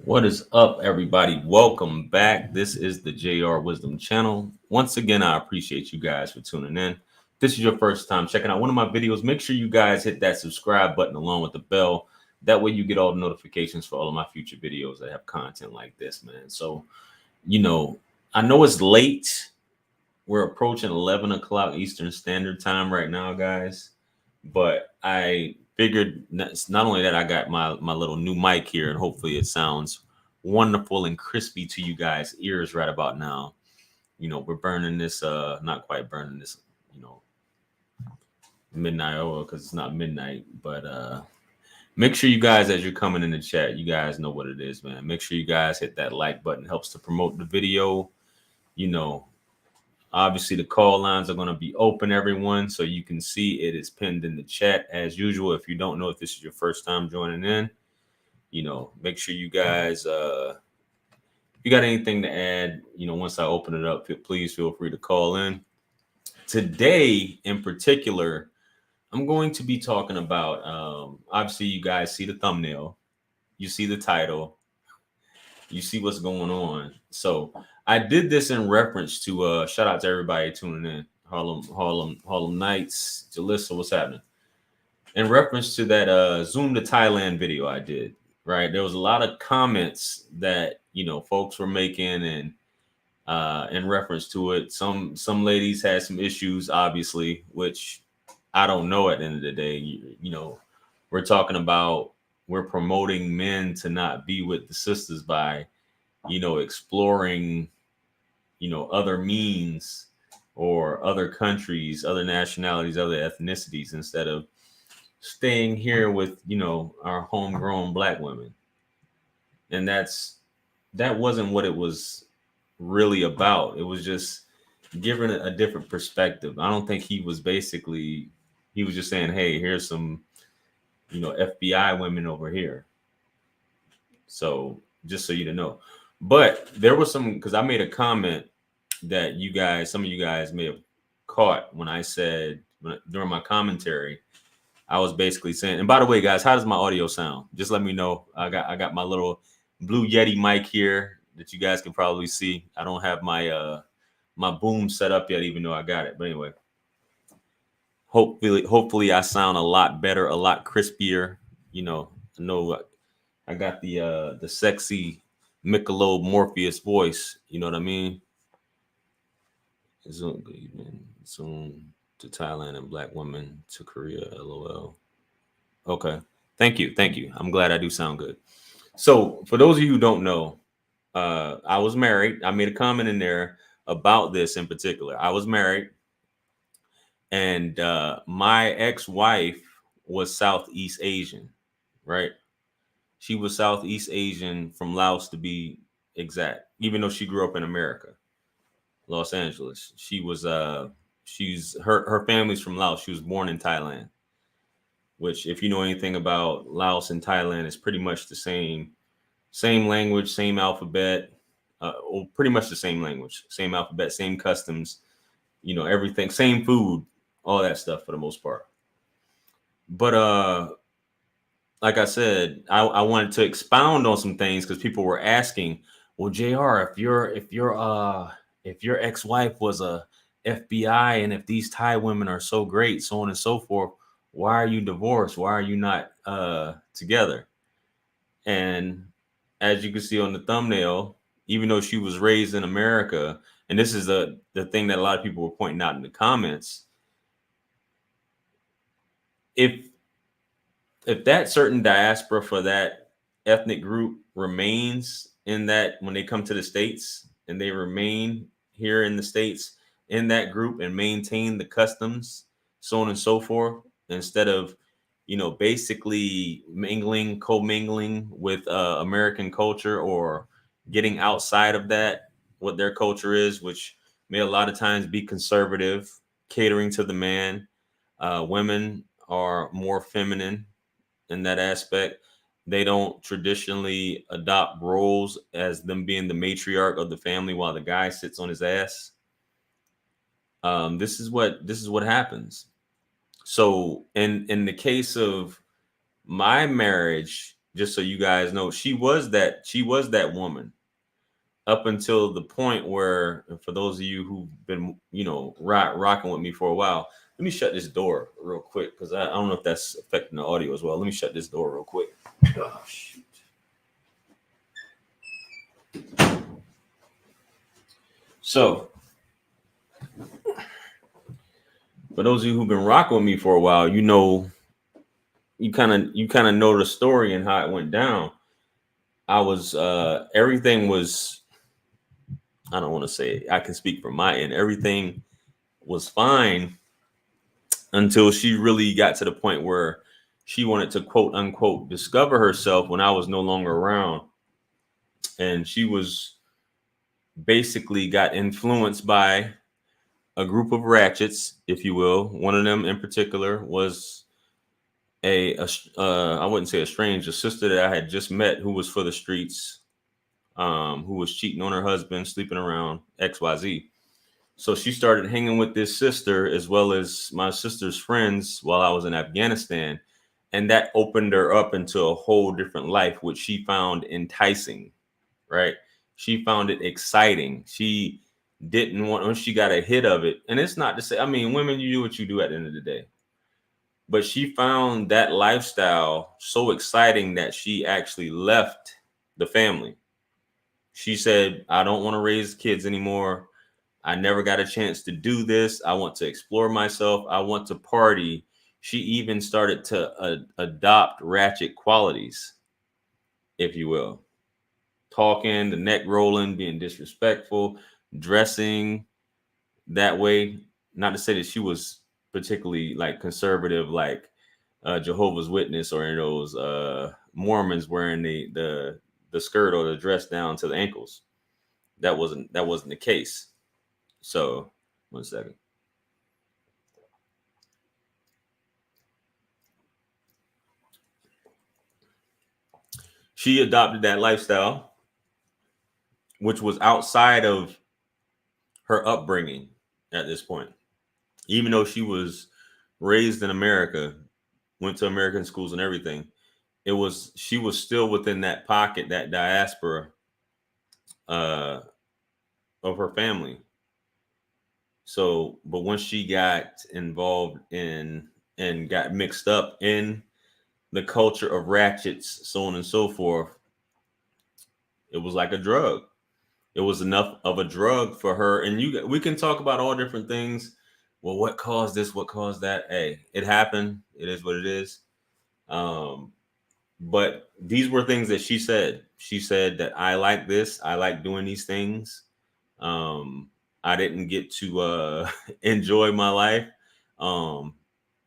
What is up, everybody? Welcome back. This is the JR Wisdom channel. Once again, I appreciate you guys for tuning in. If this is your first time checking out one of my videos, make sure you guys hit that subscribe button along with the bell. That way you get all the notifications for all of my future videos that have content like this, man. So, you know, I know it's late. We're approaching 11 o'clock Eastern Standard Time right now, guys. But I figured not only that I got my little new mic here, and hopefully it sounds wonderful and crispy to you guys' ears right about now. We're burning this, not quite burning this, you know, midnight oil because it's not midnight, but make sure you guys, as you're coming in the chat, you guys know what it is, man. Make sure you guys hit that like button. It helps to promote the video. You know, Obviously, the call lines are going to be open, everyone, so you can see it is pinned in the chat as usual. If you don't know if this is your first time joining in, make sure you guys, if you got anything to add, once I open it up, please feel free to call in. Today, in particular, I'm going to be talking about, obviously, you guys see the thumbnail, you see the title, you see what's going on. So I did this in reference to shout out to everybody tuning in. Harlem Nights, Jalissa, what's happening? In reference to that Zoom to Thailand video I did, right? There was a lot of comments that folks were making and in reference to it. Some ladies had some issues, obviously, which I don't know at the end of the day. We're talking about we're promoting men to not be with the sisters by exploring, other means or other countries, other nationalities, other ethnicities instead of staying here with, our homegrown black women. And that wasn't what it was really about. It was just giving a different perspective. I don't think he was just saying, hey, here's some, FBI women over here. So just so you know. But there was some, because I made a comment that some of you guys may have caught when I said during my commentary, I was basically saying, and by the way, guys, how does my audio sound? Just let me know. I got my little Blue Yeti mic here that you guys can probably see. I don't have my boom set up yet, even though I got it. But anyway, hopefully I sound a lot better, a lot crispier. I know I got the sexy Michelob Morpheus voice. You know what I mean? Zoom to Thailand and black women to Korea. LOL. Okay. Thank you. I'm glad I do sound good. So for those of you who don't know, I was married. I made a comment in there about this in particular. I was married, and my ex-wife was Southeast Asian, right? She was Southeast Asian from Laos to be exact, even though she grew up in America, Los Angeles. She's her family's from Laos. She was born in Thailand, which if you know anything about Laos and Thailand, is pretty much the same language, same alphabet, pretty much the same language, same alphabet, same customs, everything, same food, all that stuff for the most part. But like I said, I wanted to expound on some things because people were asking, well, JR, if your ex-wife was a FBI and if these Thai women are so great, so on and so forth, why are you divorced? Why are you not together? And as you can see on the thumbnail, even though she was raised in America, and this is the thing that a lot of people were pointing out in the comments, if that certain diaspora for that ethnic group remains in that when they come to the States and they remain here in the States in that group and maintain the customs, so on and so forth, instead of, basically commingling with American culture or getting outside of that, what their culture is, which may a lot of times be conservative, catering to the man. Women are more feminine in that aspect. They don't traditionally adopt roles as them being the matriarch of the family while the guy sits on his ass. This is what happens. So in the case of my marriage, Just so you guys know, she was that woman up until the point where, for those of you who've been, rocking with me for a while, let me shut this door real quick because I don't know if that's affecting the audio as well. Let me shut this door real quick. Oh, shoot. So, for those of you who've been rocking with me for a while, you kind of know the story and how it went down. I was everything was, I don't want to say it, I can speak from my end. Everything was fine until she really got to the point where she wanted to quote unquote discover herself when I was no longer around. And she was basically got influenced by a group of ratchets, if you will. One of them in particular was I wouldn't say a stranger, a sister that I had just met who was for the streets, who was cheating on her husband, sleeping around, XYZ. So she started hanging with this sister as well as my sister's friends while I was in Afghanistan. And that opened her up into a whole different life, which she found enticing, right? She found it exciting. She didn't want, when she got a hit of it. And it's not to say, I mean, women, you do what you do at the end of the day. But she found that lifestyle so exciting that she actually left the family. She said, I don't want to raise kids anymore. I never got a chance to do this. I want to explore myself. I want to party. She even started to adopt ratchet qualities, if you will. Talking, the neck rolling, being disrespectful, dressing that way. Not to say that she was particularly like conservative, like Jehovah's Witness or those Mormons wearing the skirt or the dress down to the ankles. That wasn't the case. So, 1 second. She adopted that lifestyle, which was outside of her upbringing at this point. Even though she was raised in America, went to American schools and everything, she was still within that pocket, that diaspora uh, of her family. So, but once she got involved in and got mixed up in the culture of ratchets, so on and so forth, it was like a drug. It was enough of a drug for her. And we can talk about all different things. Well, what caused this? What caused that? Hey, it happened. It is what it is. But these were things that she said. She said that I like this. I like doing these things. I didn't get to enjoy my life.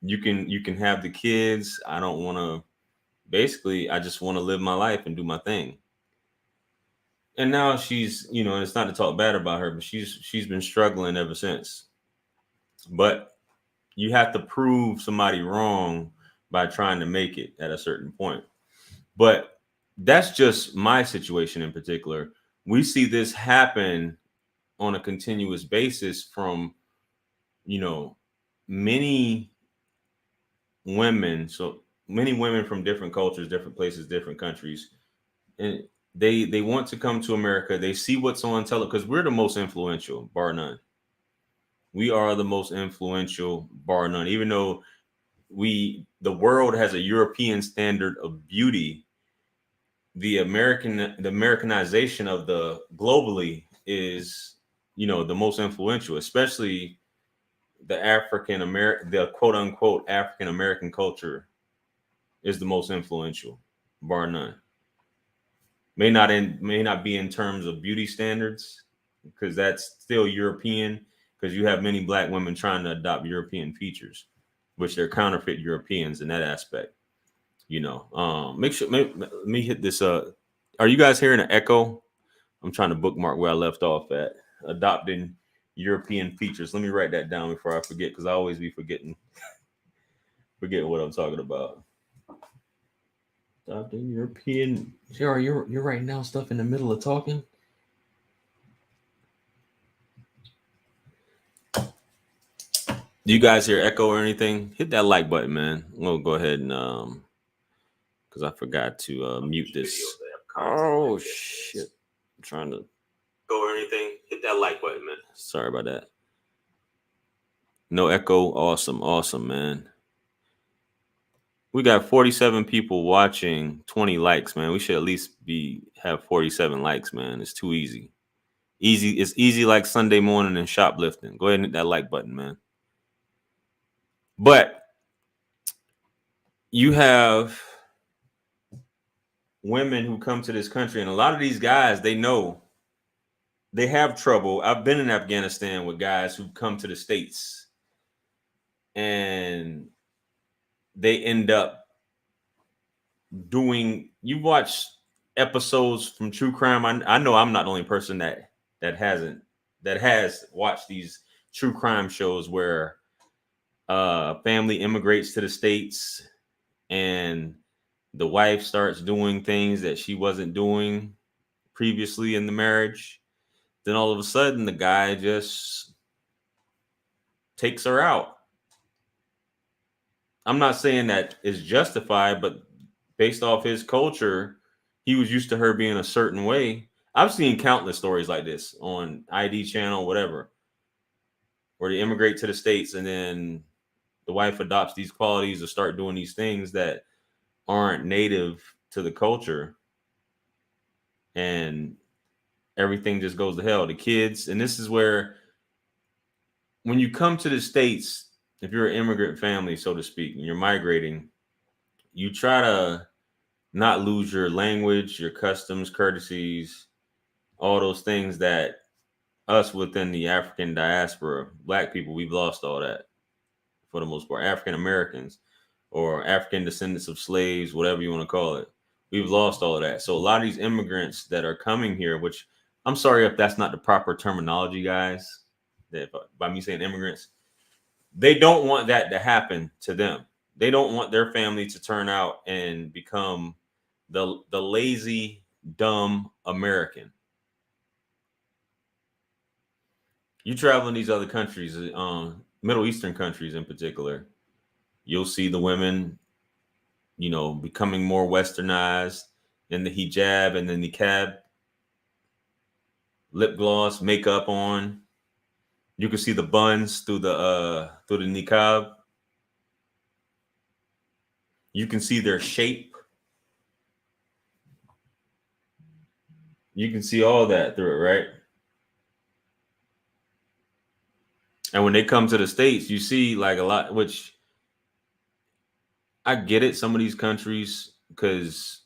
You can have the kids. I don't want to. Basically, I just want to live my life and do my thing. And now she's, and it's not to talk bad about her, but she's been struggling ever since. But you have to prove somebody wrong by trying to make it at a certain point. But that's just my situation in particular. We see this happen on a continuous basis from, many women. So many women from different cultures, different places, different countries. And they want to come to America. They see what's on television because we're the most influential, bar none. We are the most influential, bar none. Even though the world has a European standard of beauty, the Americanization of the globally is, the most influential, especially the quote unquote African American culture is the most influential, bar none. May not be in terms of beauty standards because that's still European, because you have many black women trying to adopt European features, which they're counterfeit Europeans in that aspect. Make sure, let me hit this. Are you guys hearing an echo? I'm trying to bookmark where I left off at. Adopting European features. Let me write that down before I forget, because I always be forgetting what I'm talking about. Adopting European. Sure, you're writing down stuff in the middle of talking. Do you guys hear echo or anything? Hit that like button, man. We'll go ahead and because I forgot to mute this. Oh shit! I'm trying to go or anything. Hit that like button, man. Sorry about that. No echo. Awesome, man. We got 47 people watching, 20 likes, man. We should at least have 47 likes, man. It's too easy. It's easy like Sunday morning and shoplifting. Go ahead and hit that like button, man. But you have women who come to this country, and a lot of these guys, they know they have trouble. I've been in Afghanistan with guys who come to the States, and they end up doing. You watch episodes from true crime. I know I'm not the only person that has watched these true crime shows where family immigrates to the States and the wife starts doing things that she wasn't doing previously in the marriage. Then all of a sudden the guy just takes her out. I'm not saying that is justified, but based off his culture, he was used to her being a certain way. I've seen countless stories like this on ID channel, whatever, where they immigrate to the States and then the wife adopts these qualities or start doing these things that aren't native to the culture, and everything just goes to hell. The kids, and this is where when you come to the States, if you're an immigrant family, so to speak, and you're migrating, you try to not lose your language, your customs, courtesies, all those things that us within the African diaspora, Black people, we've lost all that for the most part. African Americans or African descendants of slaves, whatever you want to call it, we've lost all of that. So a lot of these immigrants that are coming here, which I'm sorry if that's not the proper terminology, guys, that by me saying immigrants, they don't want that to happen to them. They don't want their family to turn out and become the lazy, dumb American. You travel in these other countries, Middle Eastern countries in particular, you'll see the women, becoming more westernized in the hijab and the niqab, lip gloss, makeup on. You can see the buns through the niqab. You can see their shape. You can see all that through it, right? And when they come to the States, you see like a lot, which I get it. Some of these countries, because,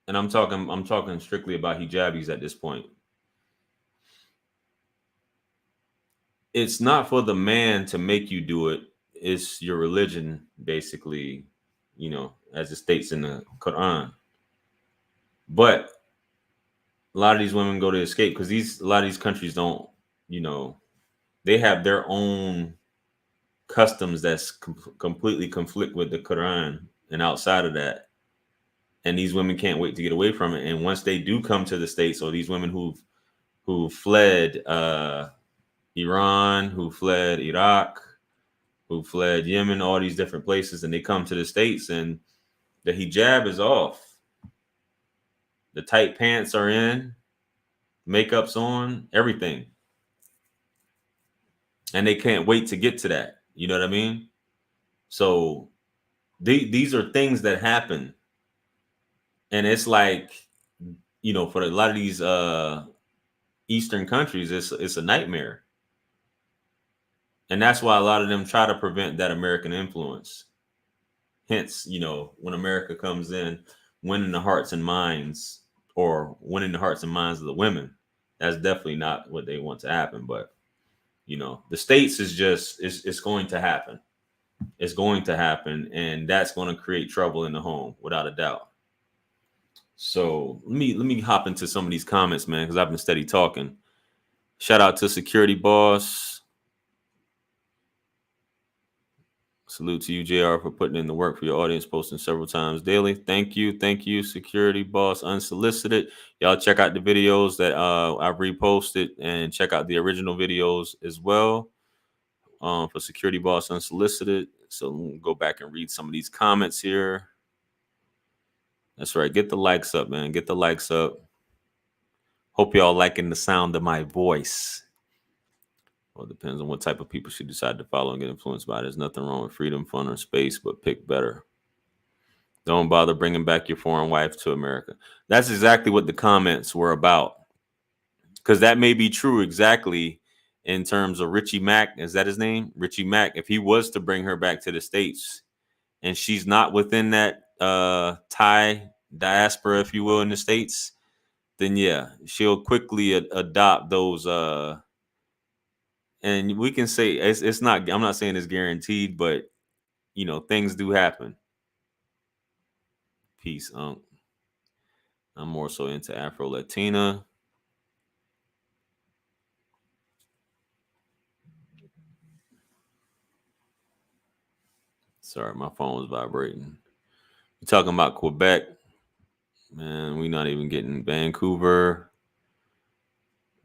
and I'm talking strictly about hijabis at this point. It's not for the man to make you do it. It's your religion, basically, as it states in the Quran. But a lot of these women go to escape because a lot of these countries don't, they have their own customs that's completely conflict with the Quran and outside of that. And these women can't wait to get away from it. And once they do come to the States, or these women who fled Iran, who fled Iraq, who fled Yemen, all these different places, and they come to the States and the hijab is off. The tight pants are in, makeup's on, everything. And they can't wait to get to that. You know what I mean? So these are things that happen. And it's like, for a lot of these Eastern countries, it's a nightmare. And that's why a lot of them try to prevent that American influence. Hence, when America comes in, winning the hearts and minds, or winning the hearts and minds of the women, that's definitely not what they want to happen. But, the States is just, it's going to happen. It's going to happen. And that's going to create trouble in the home, without a doubt. So let me hop into some of these comments, man, because I've been steady talking. Shout out to Security Boss. Salute to you, JR, for putting in the work for your audience, posting several times daily. Thank you, Security Boss Unsolicited. Y'all check out the videos that I've reposted, and check out the original videos as well for Security Boss Unsolicited. So go back and read some of these comments here. That's right. Get the likes up, man. Get the likes up. Hope y'all liking the sound of my voice. Well, it depends on what type of people she decide to follow and get influenced by. There's nothing wrong with freedom, fun, or space, but pick better. Don't bother bringing back your foreign wife to America. That's exactly what the comments were about. Because that may be true exactly in terms of Richie Mack. Is that his name? Richie Mack. If he was to bring her back to the States and she's not within that Thai diaspora, if you will, in the States, then yeah, she'll quickly adopt those. And we can say it's not, I'm not saying it's guaranteed, but things do happen. Peace, Unc. I'm more so into Afro Latina. Sorry, my phone was vibrating. You're talking about Quebec. Man, we not even getting Vancouver.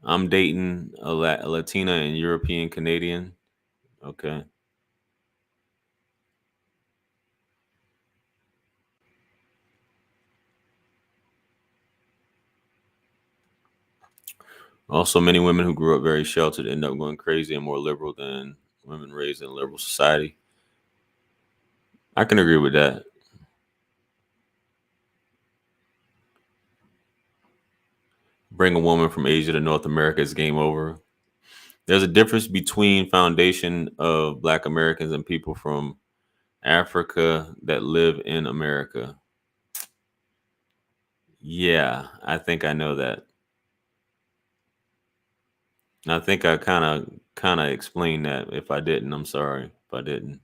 I'm dating a Latina and European Canadian. Okay. Also, many women who grew up very sheltered end up going crazy and more liberal than women raised in a liberal society. I can agree with that. Bring a woman from Asia to North America, is game over. There's a difference between foundation of Black Americans and people from Africa that live in America. Yeah, I think I know that. I think I kind of explained that. If I didn't, I'm sorry if I didn't.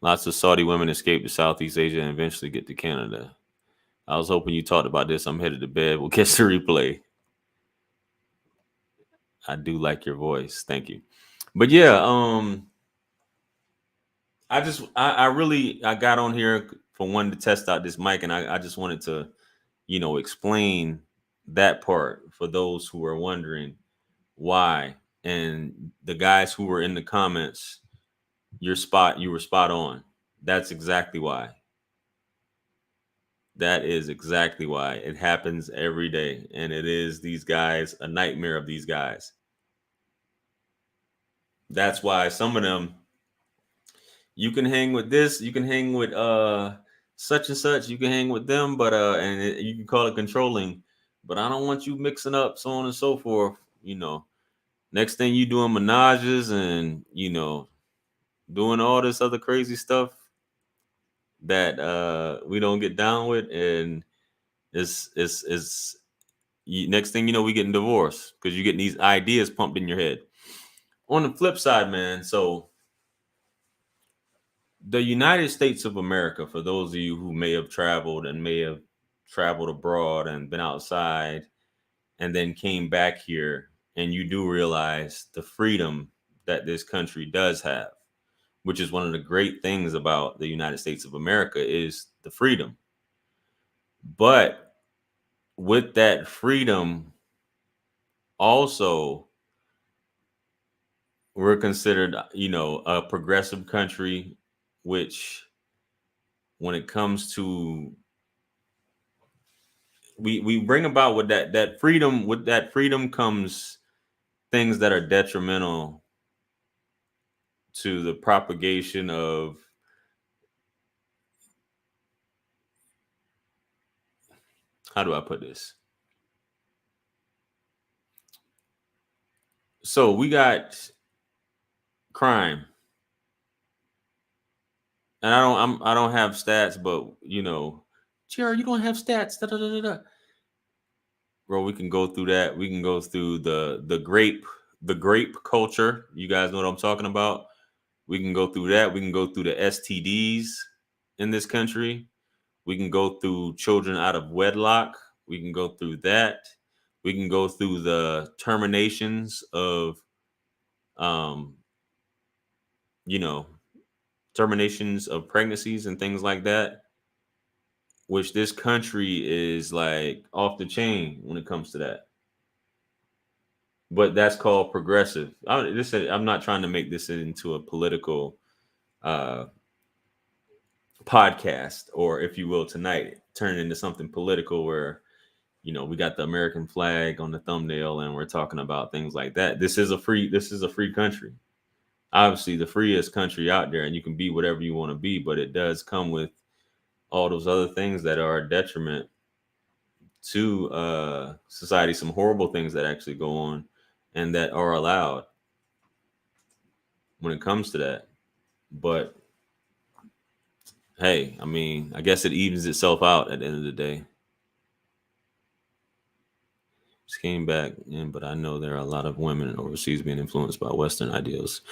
Lots of Saudi women escape to Southeast Asia and eventually get to Canada. I was hoping you talked about this. I'm headed to bed. We'll catch the replay. I do like your voice. Thank you. But yeah, I really I got on here for one to test out this mic, and I just wanted to, explain that part for those who are wondering why. And the guys who were in the comments, you were spot on. That's exactly why. That is exactly why. It happens every day. And it is these guys, a nightmare of these guys. That's why some of them, you can hang with this, you can hang with such and such, you can hang with them, but you can call it controlling, but I don't want you mixing up, so on and so forth. Next thing you doing menages and doing all this other crazy stuff that we don't get down with, and it's next thing you know, we getting divorced because you're getting these ideas pumped in your head. On the flip side, man, so the United States of America, for those of you who may have traveled and may have traveled abroad and been outside and then came back here, and you do realize the freedom that this country does have, which is one of the great things about the United States of America, is the freedom. But with that freedom, also, we're considered, a progressive country, which when it comes to we bring about with that freedom comes things that are detrimental to the propagation of, how do I put this? So we got crime, and I don't have stats, but Jerry, you don't have stats. Da, da, da, da, da. Bro, we can go through that. We can go through the grape culture. You guys know what I'm talking about. We can go through that. We can go through the STDs in this country. We can go through children out of wedlock. We can go through that. We can go through the terminations of, um, you know, terminations of pregnancies and things like that, which this country is like off the chain when it comes to that. But that's called progressive. I'm not trying to make this into a political uh, podcast, or if you will, tonight, turn it into something political where we got the American flag on the thumbnail and we're talking about things like that. This is a free country. Obviously the freest country out there, and you can be whatever you want to be, but it does come with all those other things that are a detriment to society, some horrible things that actually go on and that are allowed when it comes to that. But hey, I mean, I guess it evens itself out at the end of the day. Just came back in, but I know there are a lot of women overseas being influenced by Western ideals.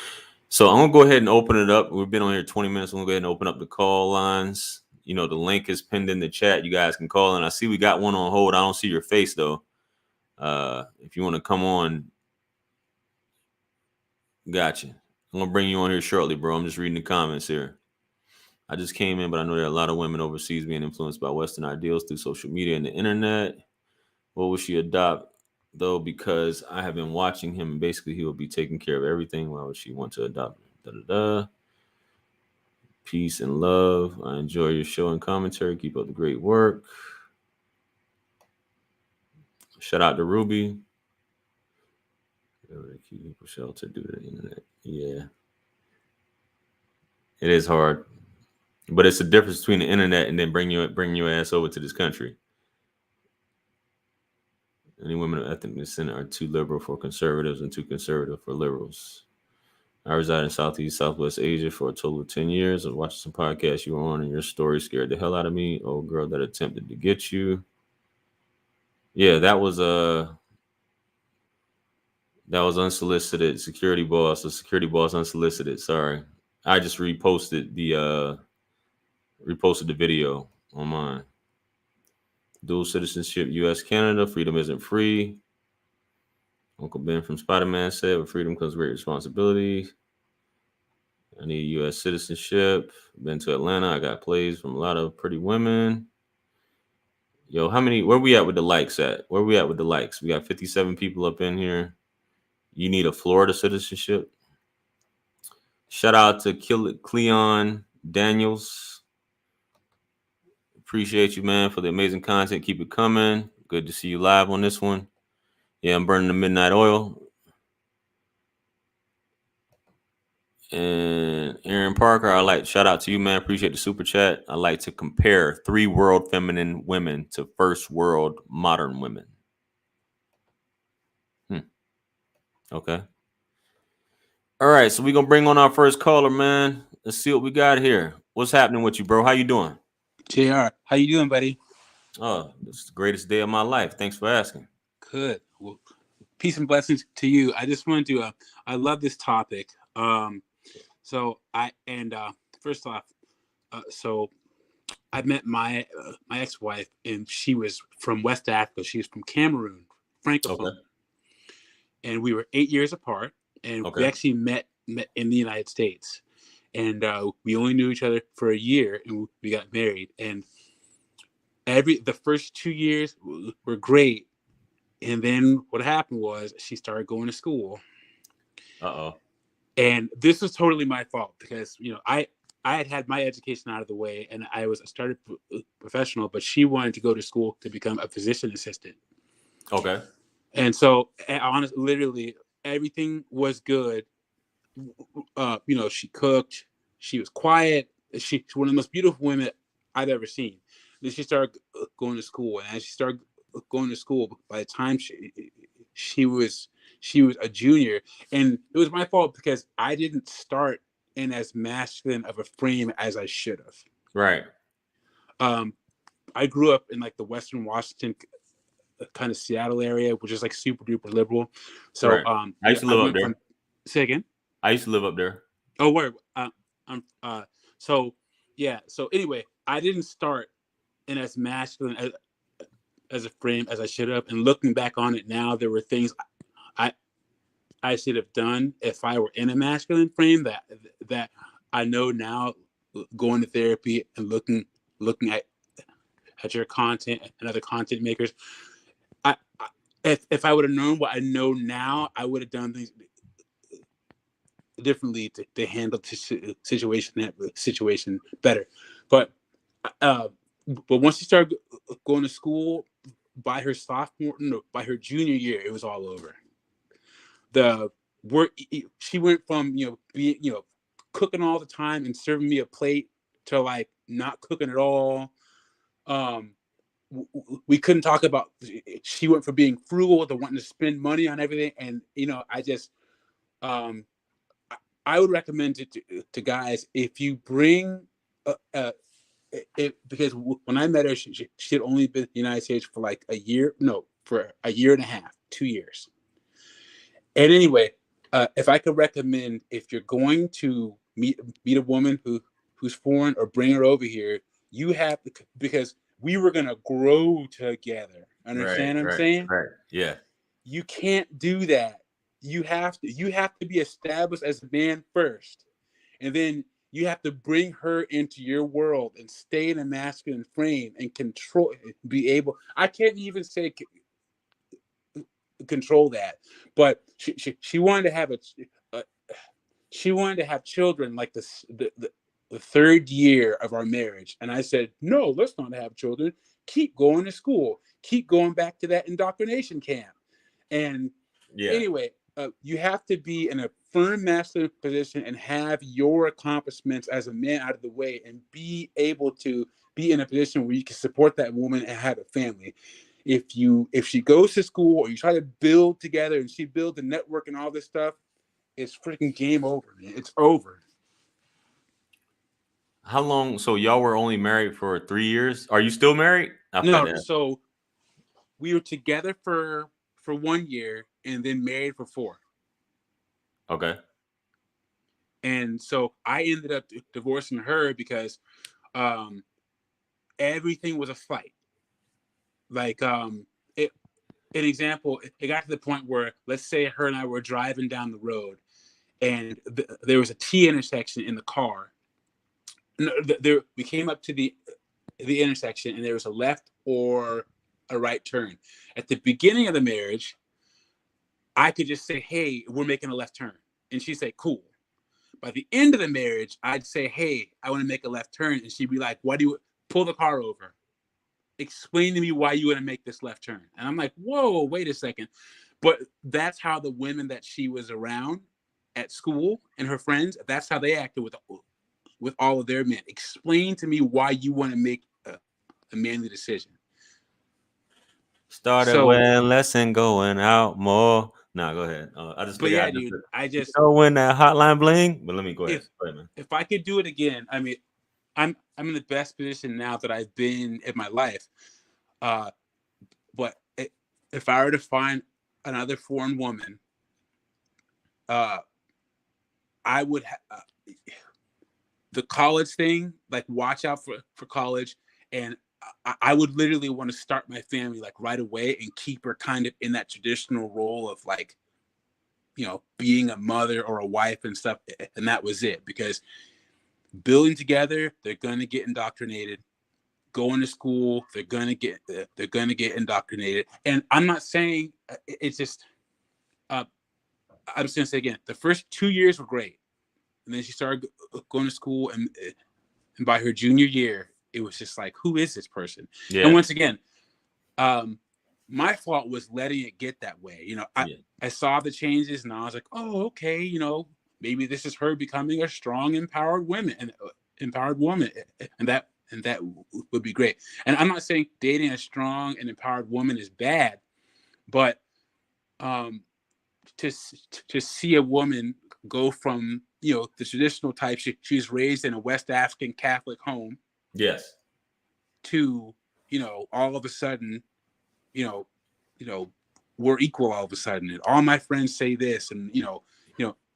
So I'm gonna go ahead and open it up. We've been on here 20 minutes. I'm gonna go ahead and open up the call lines. The link is pinned in the chat. You guys can call in. I see we got one on hold. I don't see your face though. If you want to come on, gotcha. I'm gonna bring you on here shortly, bro. I'm just reading the comments here. I just came in, but I know there are a lot of women overseas being influenced by Western ideals through social media and the internet. What will she adopt, though? Because I have been watching him, and basically he will be taking care of everything. Why would she want to adopt? Da, da, da. Peace and love. I enjoy your show and commentary. Keep up the great work. Shout out to Ruby. Keep shelter due to the internet. Yeah. It is hard. But it's the difference between the internet and then bring your ass over to this country. Any women of ethnic descent are too liberal for conservatives and too conservative for liberals. I reside in Southwest Asia for a total of 10 years. I watched some podcasts you were on, and your story scared the hell out of me. Oh, girl that attempted to get you. Yeah, that was unsolicited. Security boss. The security boss unsolicited. Sorry. I just reposted the video on mine. Dual citizenship, U.S. Canada. Freedom isn't free. Uncle Ben from Spider-Man said, with freedom comes great responsibility. I need U.S. citizenship. Been to Atlanta. I got plays from a lot of pretty women. Yo, where we at with the likes at? Where we at with the likes? We got 57 people up in here. You need a Florida citizenship. Shout out to Cleon Daniels. Appreciate you, man, for the amazing content. Keep it coming. Good to see you live on this one. Yeah, I'm burning the midnight oil. And Aaron Parker, shout out to you, man. Appreciate the super chat. I like to compare 3 world feminine women to first world modern women. Okay. All right, so we're gonna bring on our first caller, man. Let's see what we got here. What's happening with you, bro? How you doing? JR, how you doing, buddy? Oh, this is the greatest day of my life. Thanks for asking. Good. Well, peace and blessings to you. I just wanted to. I love this topic. First off, so I met my ex-wife, and she was from West Africa. She was from Cameroon, Francophone, Okay. and we were 8 years apart. And we actually met in the United States, and we only knew each other for a year, and we got married. And the first 2 years were great. And then what happened was she started going to school. And this was totally my fault because, I had my education out of the way, and I started professional, but she wanted to go to school to become a physician assistant. Okay. And so, honestly, literally everything was good. She cooked. She was quiet. She's one of the most beautiful women I've ever seen. Then she started going to school, and as she started going to school, by the time she was a junior, and it was my fault because I didn't start in as masculine of a frame as I should have. Right. I grew up in the Western Washington, kind of Seattle area, which is super duper liberal. So right. I used to live up there. Say again. I used to live up there. Oh, where? So anyway, I didn't start in as masculine as a frame as I should have. And looking back on it now, there were things I should have done if I were in a masculine frame that I know now, going to therapy and looking at your content and other content makers. If I would have known what I know now, I would have done things differently to handle the situation better. But uh, but once she started going to school, by her sophomore, no, by her junior year, it was all over. The work she went from being cooking all the time and serving me a plate to like not cooking at all. Um, we couldn't talk about. She went from being frugal to wanting to spend money on everything, and I just um, I would recommend to guys, if you bring because when I met her, she had only been in the United States for like a year, no, for a year and a half, 2 years. And anyway, if I could recommend, if you're going to meet a woman who's foreign or bring her over here, you have to, because we were gonna grow together. Right, Understand what I'm right, saying? right. Yeah. You can't do that. You have to be established as a man first, and then you have to bring her into your world and stay in a masculine frame and control, be able. I can't even say control that, but she wanted to have a she wanted to have children like the third year of our marriage, and I said, no, let's not have children. Keep going to school. Keep going back to that indoctrination camp. And Yeah. anyway, you have to be in a firm masculine position and have your accomplishments as a man out of the way, and be able to be in a position where you can support that woman and have a family. If she goes to school, or you try to build together and she builds a network and all this stuff, it's freaking game over, man. It's over. How long? So y'all were only married for 3 years? Are you still married? I forgot No, to ask. so we were together for 1 year and then married for 4. Okay. And so I ended up divorcing her because um, everything was a fight. Like an example, it got to the point where, let's say her and I were driving down the road, and there was a T intersection in the car. No, we came up to the intersection, and there was a left or a right turn. At the beginning of the marriage, I could just say, "Hey, we're making a left turn," and she'd say, "Cool." By the end of the marriage, I'd say, "Hey, I want to make a left turn," and she'd be like, "Why do you pull the car over? Explain to me why you want to make this left turn." And I'm like, "Whoa, wait a second." But that's how the women that she was around at school and her friends, that's how they acted with all of their men. Explain to me why you want to make a manly decision. Started So, wearing less and going out more. Nah, go ahead. I just but figured yeah, I just dude, I just, when that hotline bling. But let me go ahead. if Go ahead, man. if I could do it again, I mean, I'm in the best position now that I've been in my life. Uh, but if I were to find another foreign woman, uh, I would the college thing, like watch out for college, and I would literally want to start my family like right away and keep her kind of in that traditional role of like, being a mother or a wife and stuff, and that was it. Because building together, they're gonna get indoctrinated. Going to school, they're gonna get indoctrinated. And I'm not saying it's just. I'm just gonna say again, the first 2 years were great, and then she started going to school, and by her junior year, it was just like, who is this person? And Yeah. once again, um, my fault was letting it get that way. Yeah. I saw the changes, and I was like, oh, okay, maybe this is her becoming a strong, empowered woman, and that would be great. And I'm not saying dating a strong and empowered woman is bad, but um, to to see a woman go from the traditional type, she's raised in a West African Catholic home, Yes. to all of a sudden, you know we're equal all of a sudden, and all my friends say this, and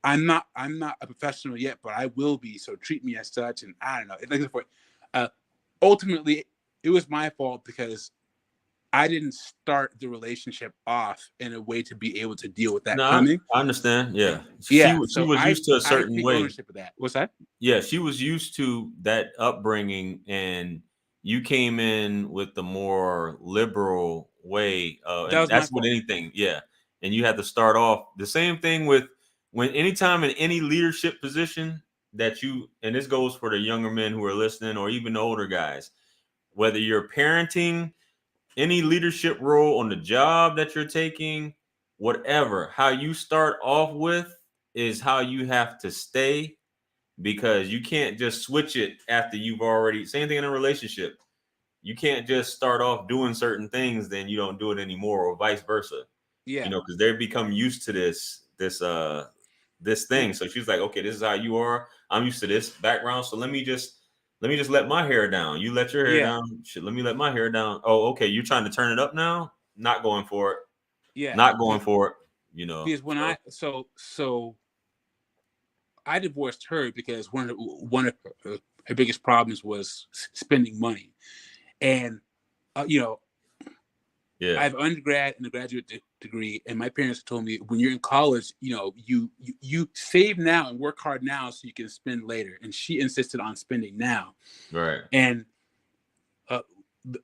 I'm not a professional yet, but I will be, so treat me as such. And I don't know, ultimately it was my fault because I didn't start the relationship off in a way to be able to deal with that No, coming. I understand. Yeah. She Yeah, was so I used to a I certain take way. ownership of that. What's that? Yeah, she was used to that upbringing, and you came in with the more liberal way, That and was my that's with fault. anything. Yeah, and you had to start off the same thing with anytime in any leadership position that you, and this goes for the younger men who are listening or even the older guys, whether you're parenting, any leadership role on the job that you're taking, whatever, how you start off with is how you have to stay, because you can't just switch it after you've already, same thing in a relationship. You can't just start off doing certain things, then you don't do it anymore, or vice versa. Yeah. Because they become used to this thing. So she's like, okay, this is how you are. I'm used to this background. So let me just let my hair down. You let your hair Yeah. down. Shit, let me let my hair down. Oh, okay. You're trying to turn it up now? Not going for it. Yeah. Not going for it. Because when I divorced her because one of her biggest problems was spending money, and Yeah. I have an undergrad and a graduate degree, and my parents told me when you're in college, you save now and work hard now so you can spend later. And she insisted on spending now, Right. and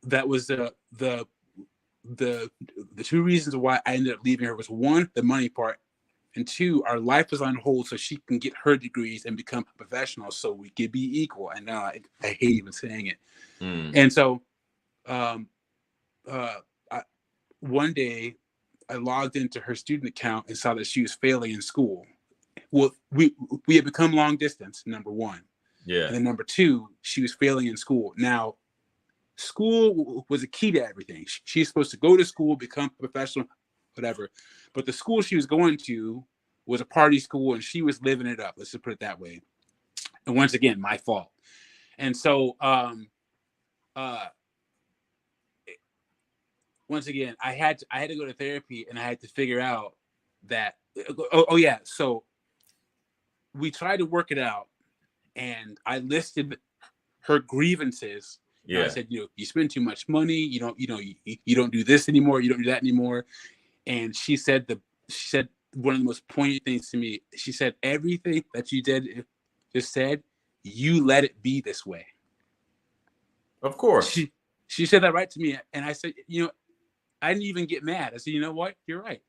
that was the two reasons why I ended up leaving her was, one, the money part, and two, our life was on hold so she can get her degrees and become a professional so we could be equal. And now I hate even saying it. And so one day I logged into her student account and saw that she was failing in school. Well, we had become long distance, number one. Yeah. And then number two, she was failing in school. Now, school was a key to everything. She's supposed to go to school, become a professional, whatever. But the school she was going to was a party school, and she was living it up. Let's just put it that way. And once again, my fault. And so, once again, I had to go to therapy, and I had to figure out that. Oh yeah. So we tried to work it out, and I listed her grievances. Yeah. I said, you spend too much money. You don't do this anymore. You don't do that anymore. And she said one of the most poignant things to me. She said, everything that you just said, you let it be this way. Of course. She said that right to me, and I said, I didn't even get mad. I said, you know what? You're right.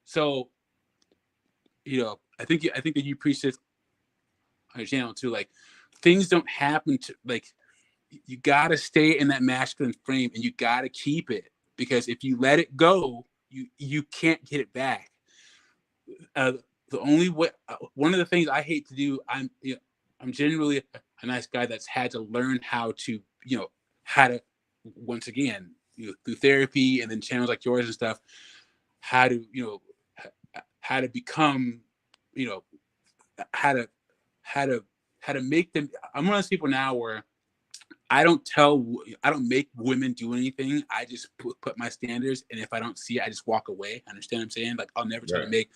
So, I think that you preach this on your channel too. Like, things don't happen to, like, you gotta stay in that masculine frame, and you gotta keep it, because if you let it go, you can't get it back. The only way, one of the things I hate to do, I'm generally a nice guy that's had to learn how to, once again, through therapy and then channels like yours and stuff, how to become, how to make them. I'm one of those people now where I don't make women do anything. I just put my standards, and if I don't see it, I just walk away. Understand what I'm saying? Like, I'll never try to make,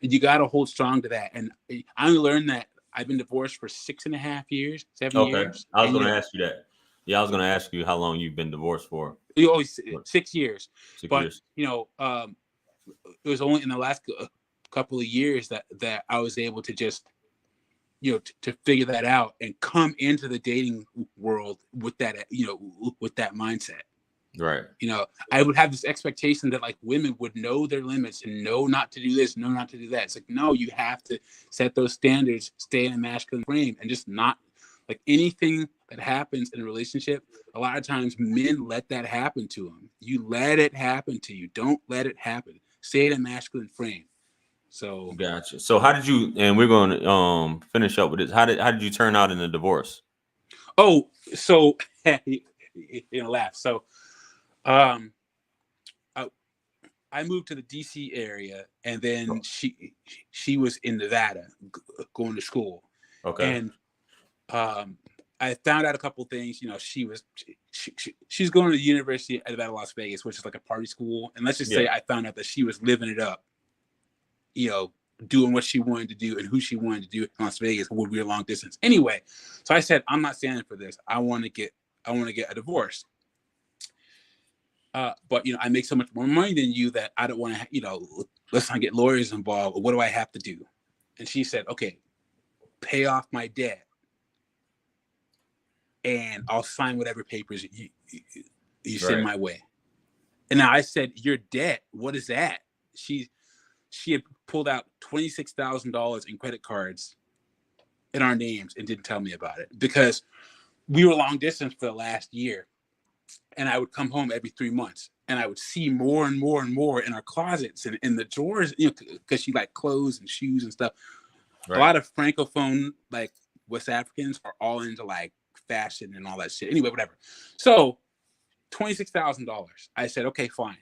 and you got to hold strong to that. And I learned that I've been divorced for 6.5 years, 7 years. I was going to ask you that. Yeah, I was going to ask you how long you've been divorced for. You always 6 years. 6 years. It was only in the last couple of years that I was able to just, to figure that out and come into the dating world with that, with that mindset. Right. I would have this expectation that, like, women would know their limits and know not to do this, know not to do that. It's like, no, you have to set those standards, stay in a masculine frame, and just not, like, anything that happens in a relationship. A lot of times men let that happen to them. You let it happen to you. Don't let it happen. Stay in a masculine frame. So gotcha. So how did you? And we're going to finish up with this. How did you turn out in the divorce? Oh, so laugh. So, I moved to the DC area, and then she was in Nevada going to school. Okay. And I found out a couple things. She's going to the University of Nevada, Las Vegas, which is like a party school. And let's just say I found out that she was living it up, doing what she wanted to do and who she wanted to do in Las Vegas when we were long distance. Anyway, so I said, I'm not standing for this. I want to get a divorce. But I make so much more money than you that I don't want to, let's not get lawyers involved. What do I have to do? And she said, okay, pay off my debt, and I'll sign whatever papers you send my way. And now I said, your debt, what is that? She she had pulled out $26,000 in credit cards in our names and didn't tell me about it because we were long distance for the last year. And I would come home every 3 months and I would see more and more and more in our closets and in the drawers, because she liked clothes and shoes and stuff. Right. A lot of Francophone, like West Africans, are all into like fashion and all that shit. Anyway, whatever. So $26,000. I said, okay, fine.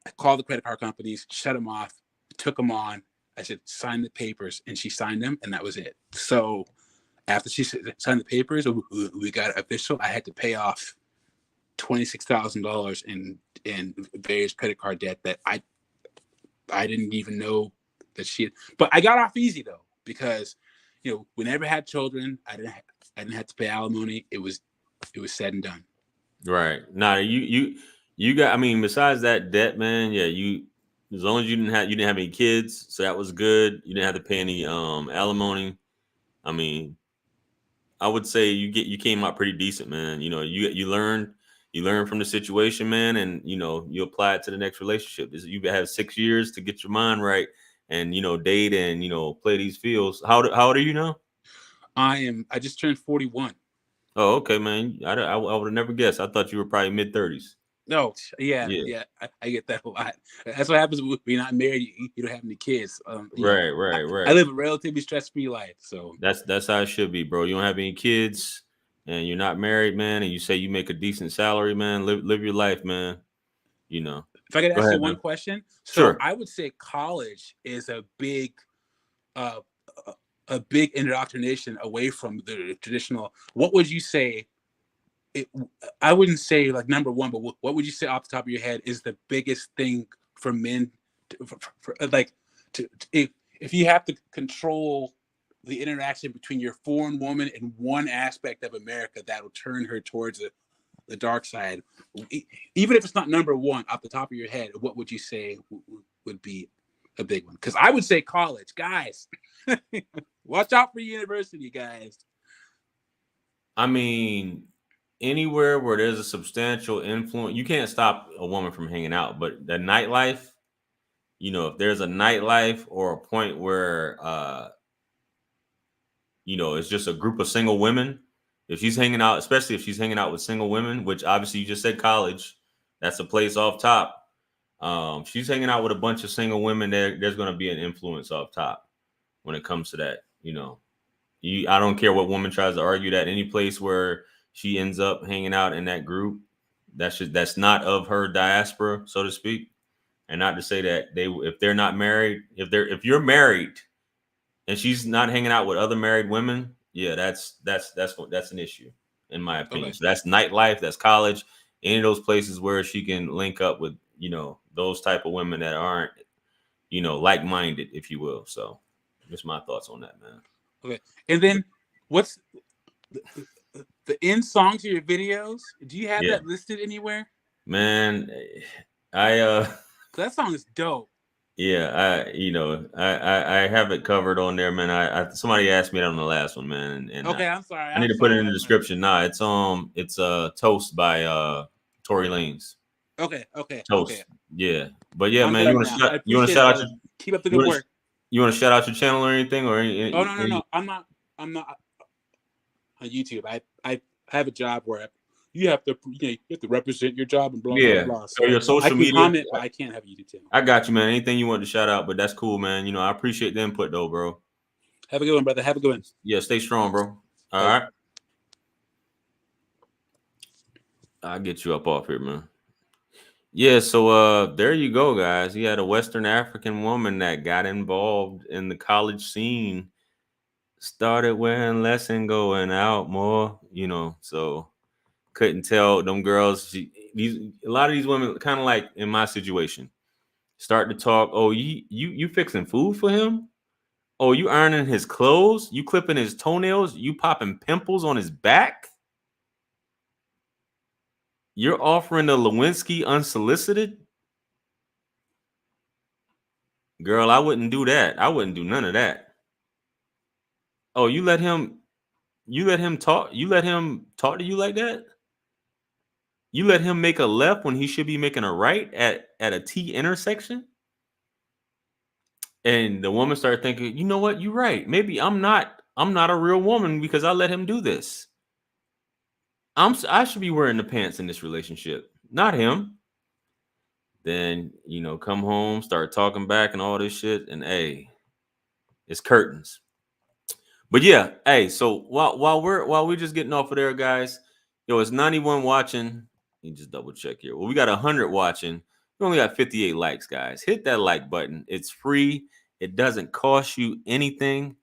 I called the credit card companies, shut them off, took them on. I said, sign the papers. And she signed them, and that was it. So after she signed the papers, we got it official. I had to pay off $26,000 in various credit card debt that I didn't even know that she had. But I got off easy though, because we never had children. I didn't have to pay alimony. It was said and done. Right. Now you got, I mean, besides that debt, man, yeah, as long as you didn't have any kids, so that was good. You didn't have to pay any alimony. I mean, I would say you came out pretty decent, man. You learned from the situation, man, and you apply it to the next relationship. You have 6 years to get your mind right and date and play these fields. How old are you now? I just turned 41. Oh, okay, man. I would have never guessed. I thought you were probably mid-30s. No, yeah. I get that a lot. That's what happens when you're not married. You don't have any kids. Right. I live a relatively stress-free life, so that's how it should be, bro. You don't have any kids, and you're not married, man, and you say you make a decent salary, man. Live your life, man. If I could ask you one question, so sure. I would say college is a big indoctrination away from the traditional. What would you say? I wouldn't say like number one, but what would you say off the top of your head is the biggest thing for men, if you have to control the interaction between your foreign woman and one aspect of America that will turn her towards the dark side, even if it's not number one off the top of your head, what would you say would be a big one? Because I would say college, guys. Watch out for university, guys. I mean, anywhere where there's a substantial influence, you can't stop a woman from hanging out, but the nightlife, if there's a nightlife or a point where, it's just a group of single women, if she's hanging out, especially if she's hanging out with single women, which obviously you just said college, that's a place off top. She's hanging out with a bunch of single women. There's going to be an influence off top when it comes to that. I don't care what woman tries to argue that. Any place where she ends up hanging out in that group, that's not of her diaspora, so to speak. And not to say that if they're not married, if you're married and she's not hanging out with other married women, yeah, that's an issue in my opinion. Okay. So that's nightlife, that's college, any of those places where she can link up with, those type of women that aren't, like-minded, if you will. So just my thoughts on that, man. Okay. And then what's the end songs of your videos? Do you have that listed anywhere? Man, that song is dope. Yeah, I have it covered on there, man. Somebody asked me that on the last one, man. And okay, I'm sorry. I need to put it in the description. Nah, it's Toast by Tory Lanez. Okay. Toast. Okay. Yeah. But yeah, man, you want to shout out keep up the good work. You want to shout out your channel or anything or any, Oh no. I'm not on YouTube. I have a job where you have to represent your job and blah blah blah. So your social media. I can comment, but I can't have a YouTube channel. I got you, man. Anything you want to shout out, but that's cool, man. I appreciate the input though, bro. Have a good one, brother. Have a good one. Yeah, stay strong, bro. All right. I'll get you up off here, man. Yeah, so there you go, guys. He had a Western African woman that got involved in the college scene, started wearing less and going out more, so couldn't tell them girls. A lot of these women, kind of like in my situation, start to talk. Oh, you fixing food for him? Oh, you ironing his clothes? You clipping his toenails? You popping pimples on his back? You're offering the Lewinsky unsolicited? Girl, I wouldn't do that. I wouldn't do none of that. Oh, you let him talk? You let him talk to you like that? You let him make a left when he should be making a right at a T intersection? And the woman started thinking, you know what, you're right. Maybe I'm not a real woman because I let him do this. I should be wearing the pants in this relationship, not him. Then, come home, start talking back and all this shit, and hey, it's curtains. But yeah, hey, so while we're just getting off of there, guys, it's 91 watching. You just double check here. Well, we got 100 watching. We only got 58 likes, guys. Hit that like button. It's free. It doesn't cost you anything.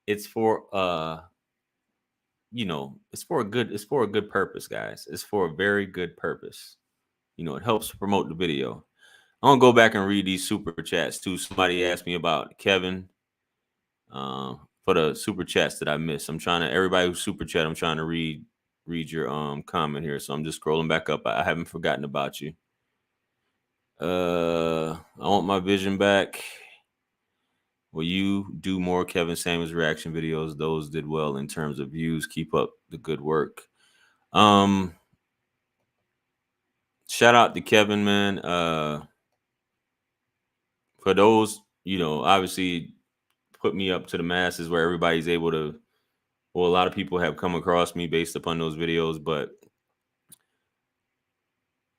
It's for it's for a good purpose, guys. It's for a very good purpose. It helps promote the video. I'm gonna go back and read these super chats too. Somebody asked me about Kevin. For the super chats that I missed. Everybody who's super chat, I'm trying to read your comment here. So I'm just scrolling back up. I haven't forgotten about you. I want my vision back. Will you do more Kevin Samuels reaction videos? Those did well in terms of views. Keep up the good work. Shout out to Kevin, man. For those, obviously put me up to the masses where everybody's able to. Well, a lot of people have come across me based upon those videos, but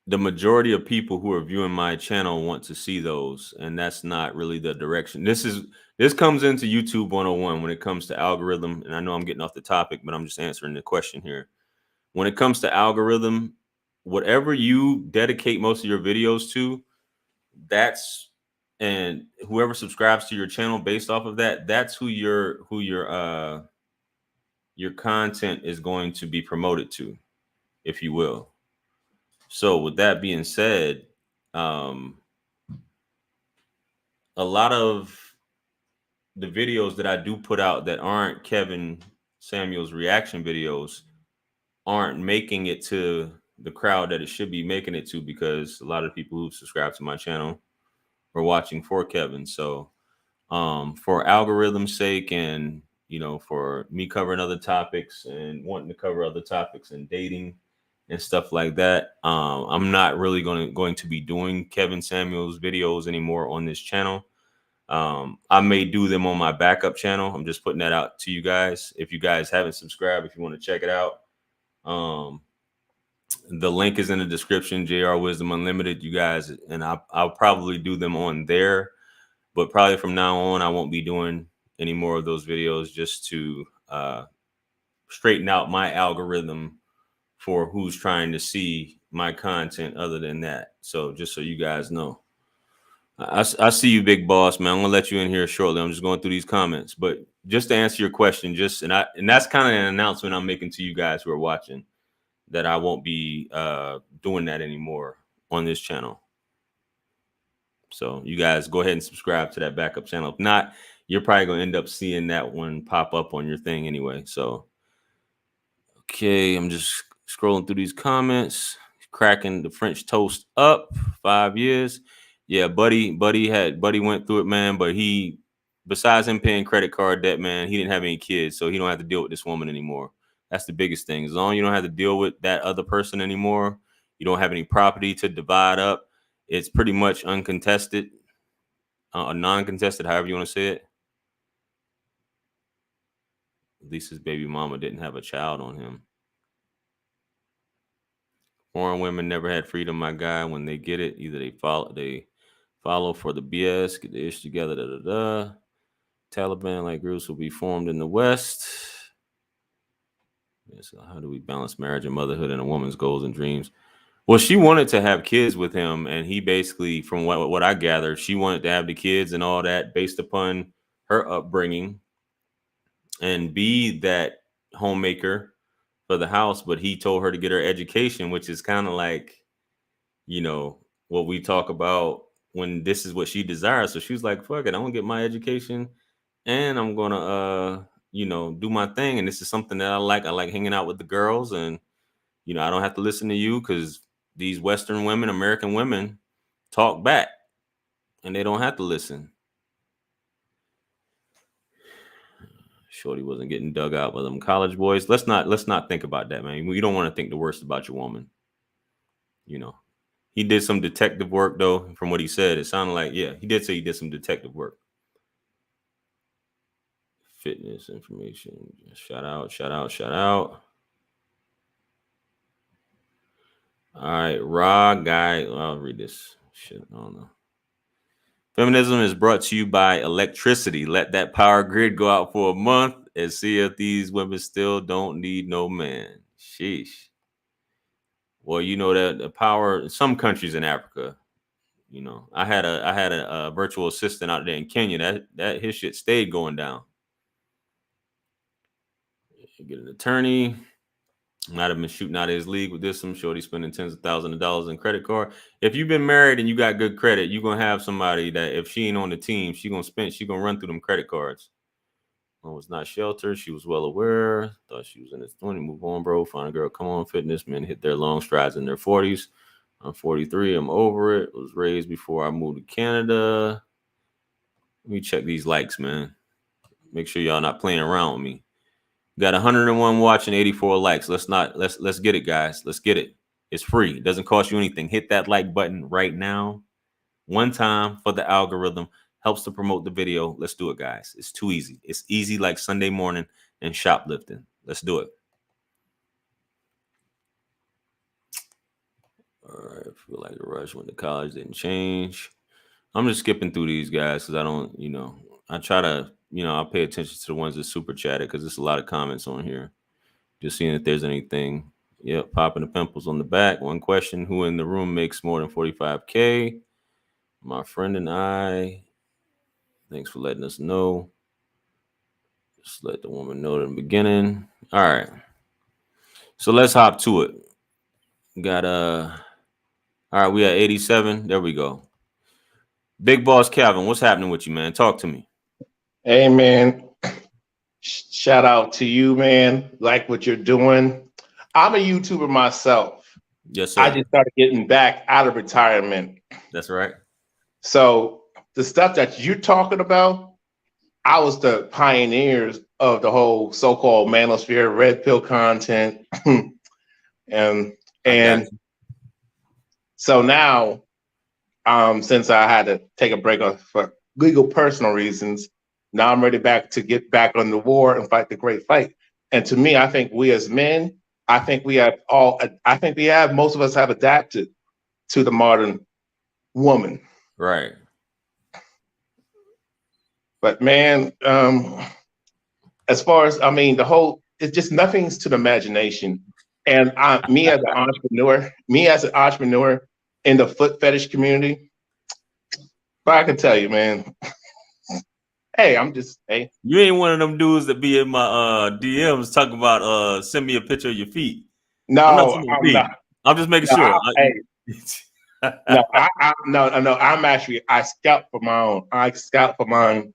the majority of people who are viewing my channel want to see those, and that's not really the direction. This comes into YouTube 101 when it comes to algorithm, and I know I'm getting off the topic, but I'm just answering the question here. When it comes to algorithm, whatever you dedicate most of your videos to, and whoever subscribes to your channel based off of that, that's who your content is going to be promoted to, if you will. So with that being said, a lot of the videos that I do put out that aren't Kevin Samuels reaction videos aren't making it to the crowd that it should be making it to, because a lot of people who subscribe to my channel are watching for Kevin. So for algorithm's sake, and for me covering other topics and wanting to cover other topics and dating and stuff like that, I'm not really going to be doing Kevin Samuels videos anymore on this channel. I may do them on my backup channel. I'm just putting that out to you guys. If you guys haven't subscribed, if you want to check it out, the link is in the description. JR Wisdom Unlimited, you guys, and I'll probably do them on there. But probably from now on, I won't be doing any more of those videos, just to straighten out my algorithm for who's trying to see my content other than that. So just so you guys know. I see you, big boss, man. I'm gonna let you in here shortly. I'm just going through these comments. But just to answer your question, and that's kind of an announcement I'm making to you guys who are watching, that I won't be doing that anymore on this channel. So you guys go ahead and subscribe to that backup channel. If not, you're probably going to end up seeing that one pop up on your thing anyway. So, okay, I'm just scrolling through these comments. Cracking the French toast up. 5 years. Yeah, buddy went through it, man. But besides him paying credit card debt, man, he didn't have any kids, so he don't have to deal with this woman anymore. That's the biggest thing. As long as you don't have to deal with that other person anymore, you don't have any property to divide up. It's pretty much uncontested, non-contested, however you want to say it. At least his baby mama didn't have a child on him. Foreign women never had freedom, my guy. When they get it, either they follow for the BS, get the ish together, Taliban-like groups will be formed in the West. So how do we balance marriage and motherhood and a woman's goals and dreams? Well, she wanted to have kids with him, and he basically, from what I gathered, she wanted to have the kids and all that based upon her upbringing and be that homemaker for the house. But he told her to get her education, which is kind of like, what we talk about when this is what she desires. So she was like, fuck it, I'm gonna get my education and I'm gonna do my thing. And this is something that I like. I like hanging out with the girls, and I don't have to listen to you because these Western women, American women, talk back, and they don't have to listen. Shorty wasn't getting dug out by them college boys. Let's not think about that, man. You don't want to think the worst about your woman. He did some detective work, though. From what he said, it sounded like, yeah, he did say he did some detective work. fitness information. Shout out, shout out, shout out. All right, raw guy. I'll read this shit. I don't know. Feminism is brought to you by electricity. Let that power grid go out for a month and see if these women still don't need no man. Sheesh. Well, you know that the power in some countries in Africa, you know, I had a virtual assistant out there in Kenya that his shit stayed going down. Get an attorney. Might have been shooting out of his league with this. Some shorty spending tens of thousands of dollars in credit card. If you've been married and you got good credit, you're gonna have somebody that if she ain't on the team, she gonna run through them credit cards. One was not sheltered. She was well aware. Thought she was in his 20s. Move on, bro. Find a girl. Come on, fitness. Men hit their long strides in their 40s. I'm 43. I'm over it. Was raised before I moved to Canada. Let me check these likes, man. Make sure y'all not playing around with me. Got 101 watching, 84 likes. Let's get it, guys. Let's get it. It's free. It doesn't cost you anything. Hit that like button right now. One time for the algorithm. Helps to promote the video. Let's do it, guys. It's too easy. It's easy like Sunday morning and shoplifting. Let's do it. All right. I feel like a rush. Went to college, didn't change. I'm just skipping through these guys because I don't, you know, I try to, you know, I'll pay attention to the ones that super chatted because there's a lot of comments on here. Just seeing if there's anything. Yep, popping the pimples on the back. One question: who in the room makes more than 45K? My friend and I. Thanks for letting us know. Just let the woman know in the beginning. All right. So let's hop to it. Got all right, we at 87. There we go. Big Boss Calvin, what's happening with you, man? Talk to me. Hey, man. Shout out to you, man. Like what you're doing. I'm a YouTuber myself. Yes, sir. I just started getting back out of retirement. That's right. So the stuff that you're talking about, I was the pioneers of the whole so-called manosphere, red pill content. and so now, since I had to take a break for legal personal reasons, now I'm ready to get back on the war and fight the great fight. And to me, I think we as men, most of us have adapted to the modern woman. Right. But man, as far as, it's just nothing's to the imagination. And me as an entrepreneur in the foot fetish community, but I can tell you, man, hey. You ain't one of them dudes that be in my DMs talking about send me a picture of your feet. No, I'm not. I'm just making sure. I scout for my own. I scout for my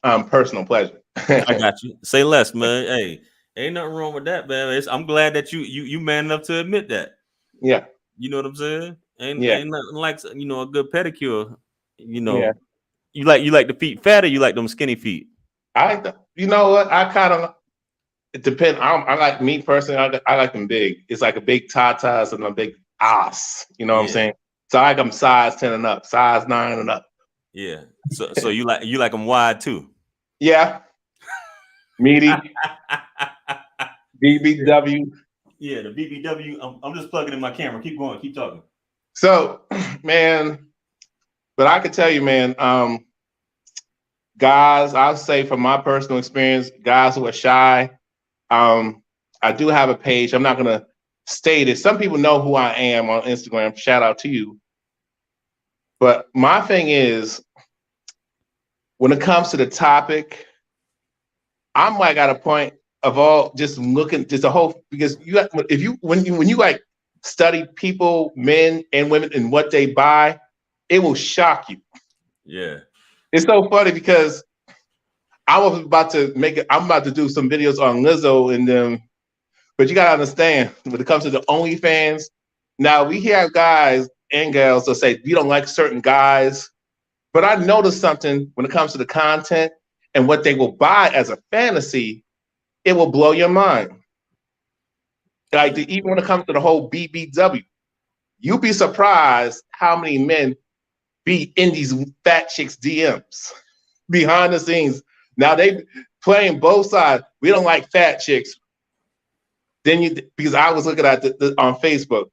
own personal pleasure. I got you. Say less, man. Hey, ain't nothing wrong with that, man. I'm glad that you man enough to admit that. Yeah. You know what I'm saying? Ain't nothing like, you know, a good pedicure. You know, yeah. you like the feet fat or you like them skinny feet? You know what? I kind of, it depends. I like, me personally, I like them big. It's like a big tatas and a big ass. You know what I'm saying? So I like them size 10 and up, size 9 and up. Yeah. So you like them wide too? Yeah. Meaty. BBW. Yeah, the BBW. I'm just plugging in my camera. Keep going. Keep talking. So, man, but I could tell you, man, guys, I'll say from my personal experience, guys who are shy, I do have a page. I'm not going to state it. Some people know who I am on Instagram. Shout out to you. But my thing is, when it comes to the topic, I'm like at a point of all just looking, just a whole, because when you like study people, men and women, and what they buy, it will shock you. Yeah. It's so funny because I'm about to do some videos on Lizzo and them, but you gotta understand when it comes to the OnlyFans, now we have guys and gals that say we don't like certain guys, but I noticed something when it comes to the content and what they will buy as a fantasy, it will blow your mind. Like even when it comes to the whole BBW, you'll be surprised how many men be in these fat chicks DMs behind the scenes. Now playing both sides. We don't like fat chicks. Then because I was looking at on Facebook.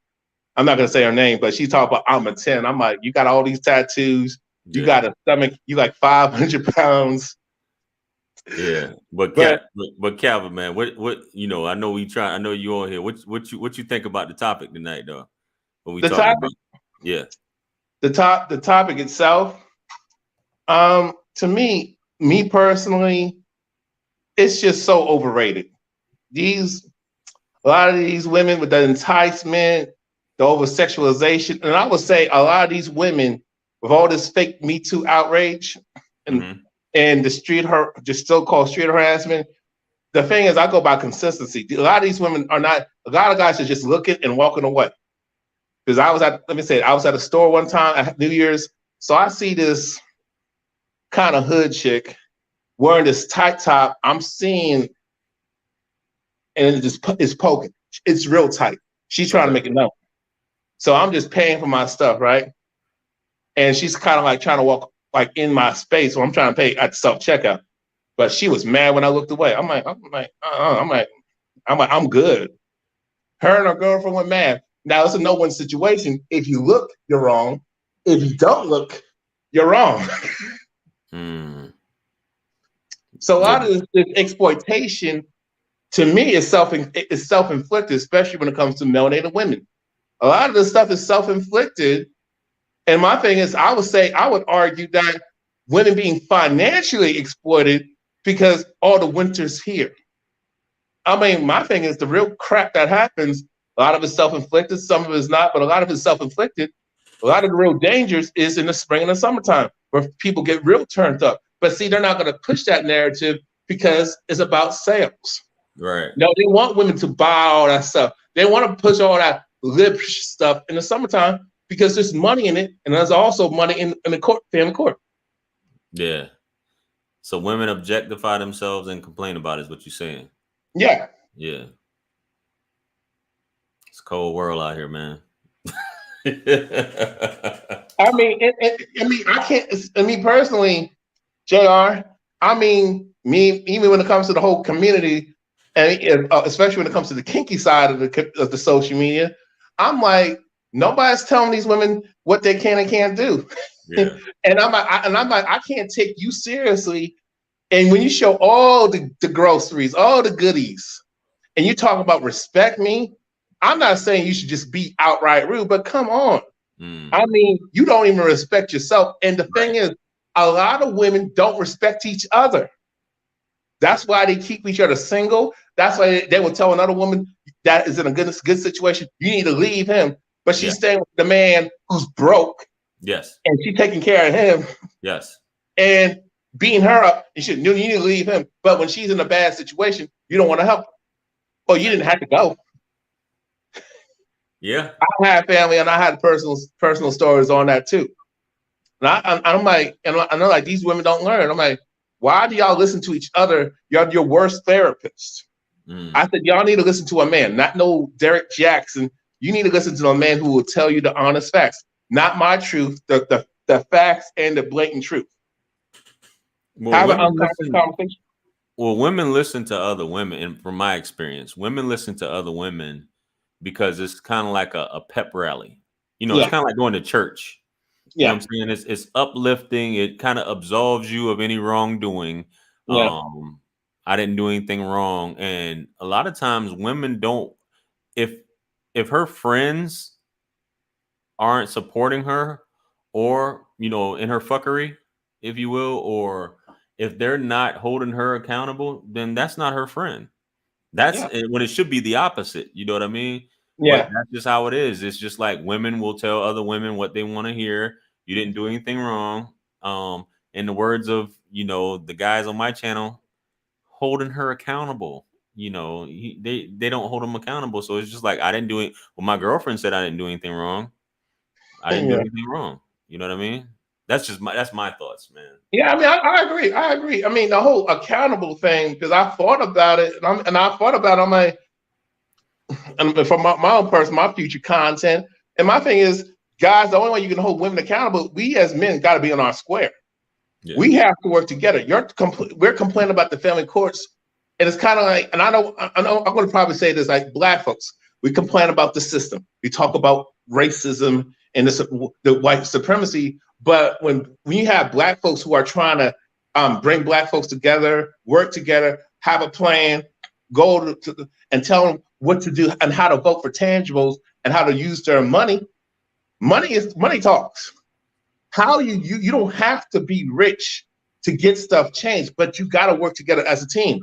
I'm not gonna say her name, but she talked about I'm a 10. I'm like, you got all these tattoos, you got a stomach, you like 500 pounds. Yeah, but Calvin, man, what I know I know you on here. What you think about the topic tonight, though? What we talking about? Yeah, the topic itself. To me personally, it's just so overrated. A lot of these women with the enticement, the over sexualization, and I would say a lot of these women with all this fake Me Too outrage and the just so-called street harassment. The thing is, I go by consistency. A lot of these women are not. A lot of guys are just looking and walking away. Because I was at a store one time at New Year's, so I see this kind of hood chick wearing this tight top. I'm seeing, and it's poking. It's real tight. She's trying to make it known. So I'm just paying for my stuff, right? And she's kind of like trying to walk like in my space, so I'm trying to pay at self-checkout. But she was mad when I looked away. I'm good. Her and her girlfriend went mad. Now it's a no-win situation. If you look, you're wrong. If you don't look, you're wrong. So a lot of this exploitation, to me, is self-inflicted, especially when it comes to melanated women. A lot of this stuff is self-inflicted. And my thing is, I would argue that women being financially exploited because all the winter's here. I mean, my thing is the real crap that happens, a lot of it's self-inflicted, some of it is not, but a lot of it's self-inflicted. A lot of the real dangers is in the spring and the summertime where people get real turned up. But see, they're not going to push that narrative because it's about sales. Right. No, they want women to buy all that stuff. They want to push all that lip stuff in the summertime because there's money in it, and there's also money in the family court. Yeah. So women objectify themselves and complain about it, is what you're saying. Yeah. Yeah. It's a cold world out here, man. I mean, personally, JR, I mean, even when it comes to the whole community, and especially when it comes to the kinky side of the social media, I'm like, nobody's telling these women what they can and can't do. Yeah. and I'm like, I can't take you seriously. And when you show all the groceries, all the goodies, and you talk about respect me, I'm not saying you should just be outright rude, but come on. I mean, you don't even respect yourself. And the thing is, a lot of women don't respect each other. That's why they keep each other single. That's why they will tell another woman that is in a good situation, you need to leave him. But she's staying with the man who's broke. Yes. And she's taking care of him. Yes. And beating her up, you need to leave him. But when she's in a bad situation, you don't want to help her. Or you didn't have to go. Yeah. I had family and I had personal stories on that too. And I'm like, and I know like these women don't learn. I'm like, why do y'all listen to each other? Y'all your worst therapists. I said, y'all need to listen to a man, not no Derek Jackson. You need to listen to a man who will tell you the honest facts, not my truth, the facts and the blatant truth. Have an uncomfortable conversation. Well, women listen to other women, and from my experience, women listen to other women because it's kind of like a pep rally. It's kind of like going to church. You know what I'm saying? It's uplifting. It kind of absolves you of any wrongdoing. I didn't do anything wrong. And a lot of times women don't, if her friends aren't supporting her or, in her fuckery, if you will, or if they're not holding her accountable, then that's not her friend. That's when it should be the opposite. You know what I mean? Yeah. But that's just how it is. It's just like women will tell other women what they want to hear. You didn't do anything wrong. In the words of, the guys on my channel, holding her accountable. They don't hold them accountable. So it's just like, I didn't do it. Well, my girlfriend said I didn't do anything wrong. I didn't do anything wrong. You know what I mean? That's my thoughts, man. Yeah, I mean, I agree. I mean, the whole accountable thing, because I thought about it, and I thought about it, I'm like, and from my own person, my future content, and my thing is, guys, the only way you can hold women accountable, we as men got to be on our square. Yeah. We have to work together. We're complaining about the family courts, and it's kind of like, and I know I'm going to probably say this, like Black folks, we complain about the system. We talk about racism and the white supremacy, but when you have Black folks who are trying to bring Black folks together, work together, have a plan, go and tell them what to do and how to vote for tangibles and how to use their money. Money talks. How you don't have to be rich to get stuff changed, but you got to work together as a team.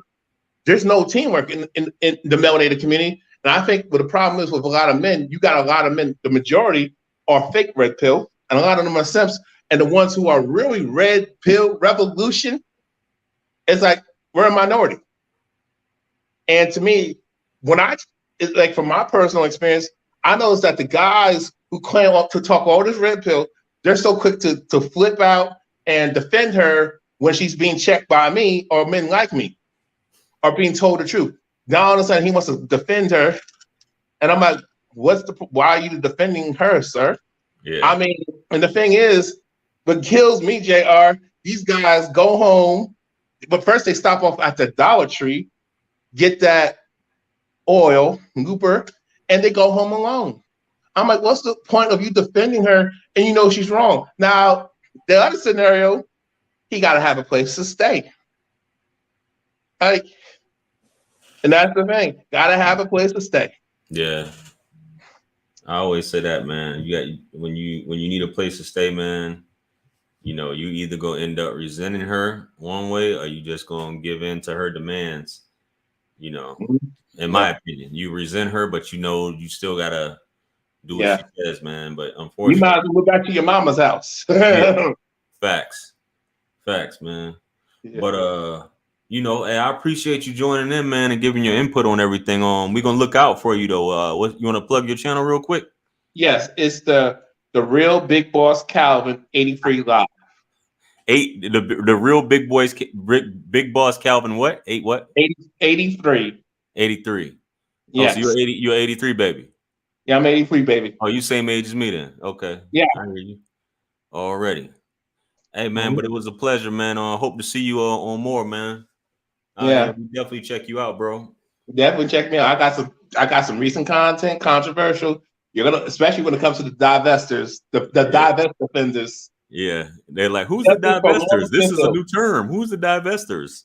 There's no teamwork in the melanated community. And I think what the problem is with a lot of men, you got a lot of men, the majority are fake red pill, and a lot of them are simps. And the ones who are really red pill revolution, it's like we're a minority. And to me, it's like from my personal experience, I noticed that the guys who claim to talk all this red pill, they're so quick to flip out and defend her when she's being checked by me or men like me are being told the truth. Now all of a sudden he wants to defend her. And I'm like, why are you defending her, sir? Yeah. I mean, and the thing is, what kills me, JR, these guys go home, but first they stop off at the Dollar Tree, get that oil, looper, and they go home alone. I'm like, what's the point of you defending her and you know she's wrong? Now, the other scenario, he got to have a place to stay. Like, and that's the thing. Got to have a place to stay. Yeah. I always say that, man. You got when you need a place to stay, man. You know, you either go end up resenting her one way, or you just gonna give in to her demands. You know, in my opinion, you resent her, but you know you still gotta do what she says, man. But unfortunately, you might as well go back to your mama's house. Yeah. Facts, man. Yeah. But you know, hey, I appreciate you joining in, man, and giving your input on everything. We're gonna look out for you though. What you want to plug your channel real quick? Yes, it's the real Big Boss Calvin 83 live. The real big boss Calvin what? 83. 83. Yes. Oh, so you're 83, baby. Yeah, I'm 83, baby. Oh, you same age as me then. Okay. Yeah. I hear you. Already. Hey man, but it was a pleasure, man. Hope to see you on more, man. Yeah. We definitely check you out, bro. Definitely check me out. I got some recent content, controversial. You're gonna, especially when it comes to the divestors, the divest offenders. Yeah, they're like, who's the divestors? This is a new term. Who's the divestors?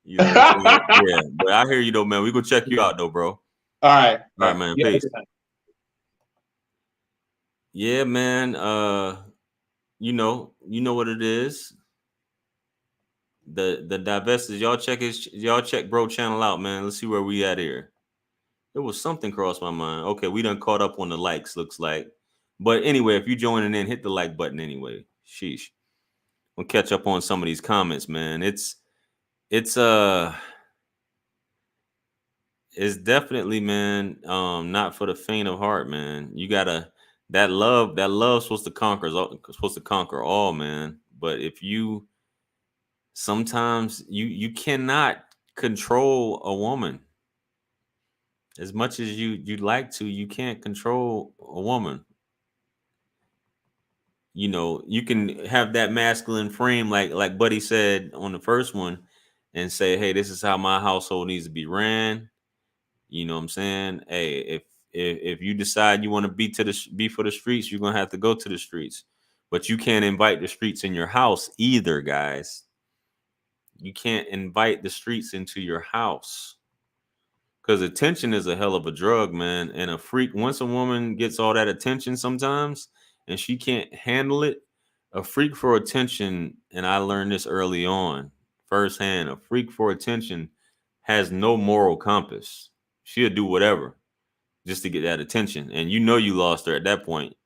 You know, yeah, but I hear you though, man. We gonna check you out though, bro. All right, man. Peace. Yeah, man. You know what it is. The divestors, y'all check bro channel out, man. Let's see where we at here. There was something crossed my mind. Okay, we done caught up on the likes, looks like. But anyway, if you joining in, hit the like button anyway. Sheesh. We'll catch up on some of these comments, man. It's definitely, man, not for the faint of heart, man. You gotta that love supposed to conquer all, man. But if you sometimes you cannot control a woman. As much as you'd like to, you can't control a woman. You know, you can have that masculine frame, like Buddy said on the first one, and say, hey, this is how my household needs to be ran. You know what I'm saying? Hey, if you decide you want to be for the streets, you're gonna have to go to the streets. But you can't invite the streets in your house either, guys. You can't invite the streets into your house. Because attention is a hell of a drug, man. And a freak, once a woman gets all that attention sometimes and she can't handle it, a freak for attention, and I learned this early on, firsthand, a freak for attention has no moral compass. She'll do whatever just to get that attention. And you know you lost her at that point.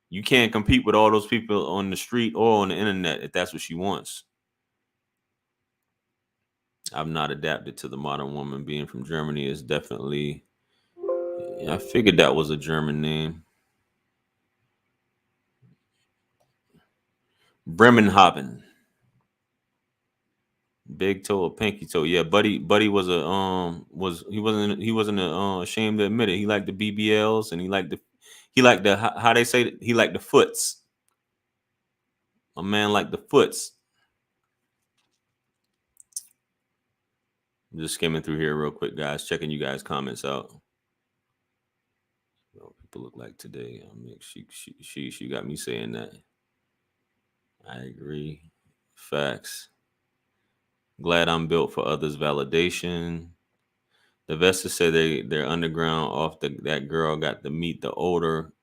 You can't compete with all those people on the street or on the internet if that's what she wants. I've not adapted to the modern woman. Being from Germany is definitely, I figured that was a German name. Bremenhaven. Big toe or pinky toe. Yeah, Buddy was he wasn't ashamed to admit it. He liked the BBLs and he liked the how they say it, he liked the foots. A man liked the foots. I'm just skimming through here real quick, guys. Checking you guys' comments out. What people look like today. I mean, she got me saying that. I agree. Facts. Glad I'm built for others' validation. The Vestas said they're underground off that girl got to meet the older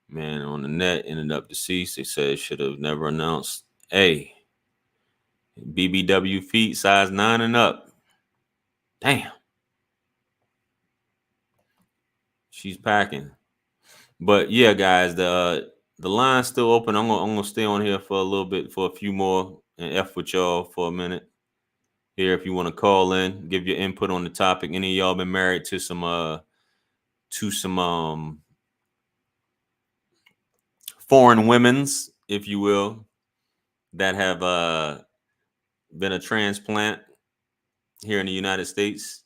man on the net, ended up deceased. They said should have never announced. Hey, BBW feet size 9 and up. Damn. She's packing. But yeah, guys, the line's still open. I'm gonna stay on here for a little bit, for a few more, and F with y'all for a minute. Here, if you want to call in, give your input on the topic. Any of y'all been married to some foreign women's, if you will, that have been a transplant here in the United States?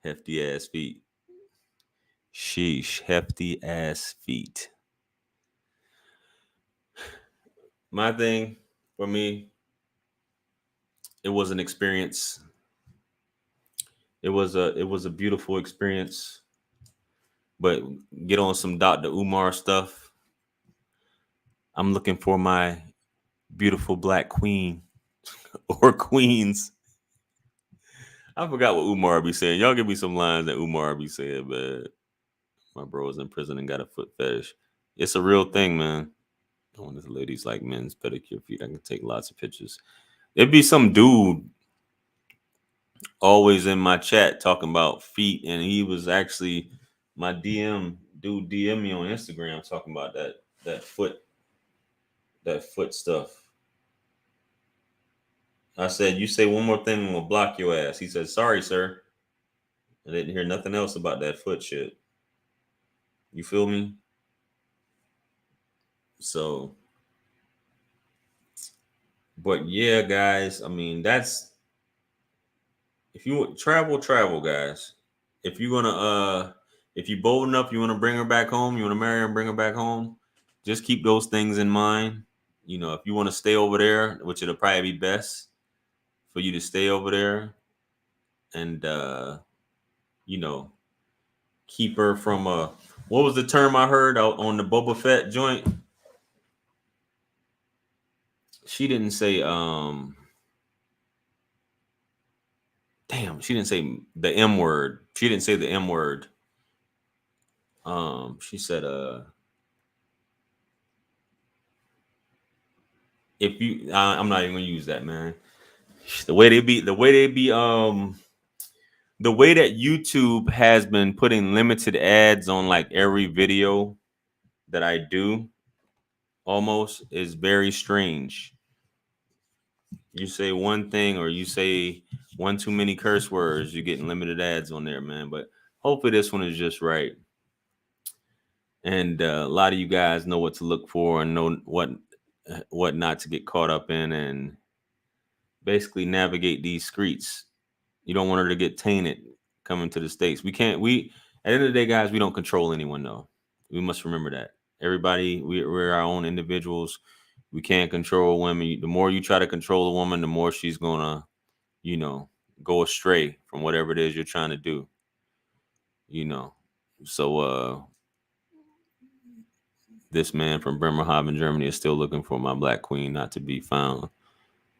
Hefty ass feet. Sheesh, hefty ass feet. My thing, for me, it was an experience. It was a beautiful experience. But get on some Dr. Umar stuff. I'm looking for my beautiful black queen or queens. I forgot what Umar be saying. Y'all give me some lines that Umar be saying, but my bro was in prison and got a foot fetish. It's a real thing, man. I wonder if the ladies like men's pedicure feet. I can take lots of pictures. It'd be some dude always in my chat talking about feet, and he was actually my DM me on Instagram talking about that foot stuff. I said, you say one more thing and we'll block your ass. He said, sorry, sir. I didn't hear nothing else about that foot shit. You feel me? So, but yeah, guys, I mean, that's, if you travel, guys. If you're gonna if you bold enough, you want to bring her back home, you want to marry her and bring her back home, just keep those things in mind. You know, if you want to stay over there, which it'll probably be best for you to stay over there and you know, keep her from what was the term I heard out on the Boba Fett joint? She didn't say damn, she didn't say the M word. She didn't say the M word. She said if you I'm not even gonna use that, man. The way they be the way that YouTube has been putting limited ads on like every video that I do almost is very strange. You say one thing or you say one too many curse words, you're getting limited ads on there, man. But hopefully this one is just right. And a lot of you guys know what to look for and know what not to get caught up in and basically navigate these streets. You don't want her to get tainted coming to the States. We at the end of the day, guys, we don't control anyone though. We must remember that. Everybody, we're our own individuals. We can't control women. The more you try to control a woman, the more she's gonna, you know, go astray from whatever it is you're trying to do. You know. So this man from Bremerhaven, Germany is still looking for my black queen not to be found.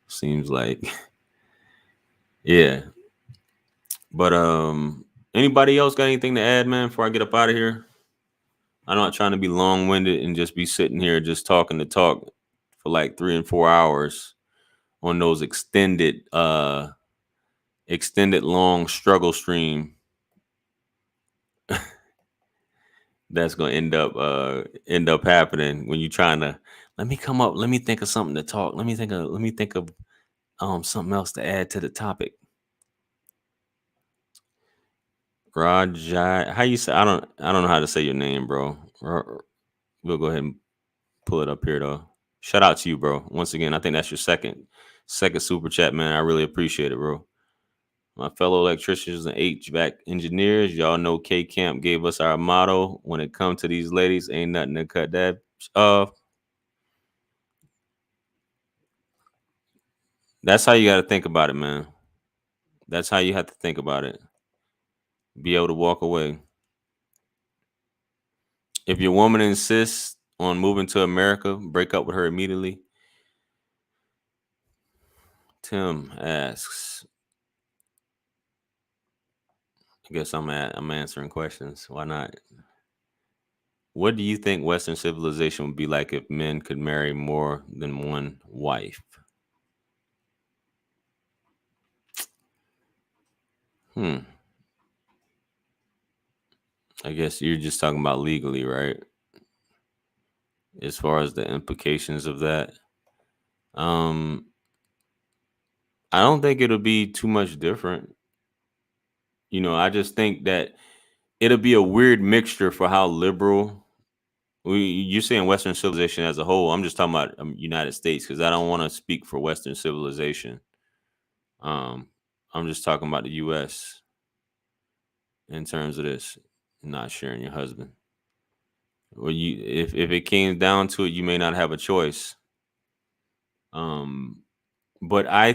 Seems like yeah. But anybody else got anything to add, man, before I get up out of here? I'm not trying to be long-winded and just be sitting here just talking to talk for like 3 and 4 hours on those extended long struggle stream. That's gonna end up happening when you're trying to let me come up, let me think of something to talk. Let me think of something else to add to the topic. Rajai, how you say? I don't know how to say your name, bro. We'll go ahead and pull it up here though. Shout out to you, bro. Once again, I think that's your second super chat, man. I really appreciate it, bro. My fellow electricians and HVAC engineers, y'all know K Camp gave us our motto when it comes to these ladies. Ain't nothing to cut that off. That's how you got to think about it, man. That's how you have to think about it. Be able to walk away. If your woman insists on moving to America, break up with her immediately. Tim asks, I guess I'm answering questions. Why not? What do you think Western civilization would be like if men could marry more than one wife? I guess you're just talking about legally, right? As far as the implications of that. I don't think it'll be too much different. I just think that it'll be a weird mixture for how liberal you're saying Western civilization as a whole. I'm just talking about United States because I don't want to speak for Western civilization. I'm just talking about the U.S. in terms of this, not sharing your husband. Well, if it came down to it, you may not have a choice. But I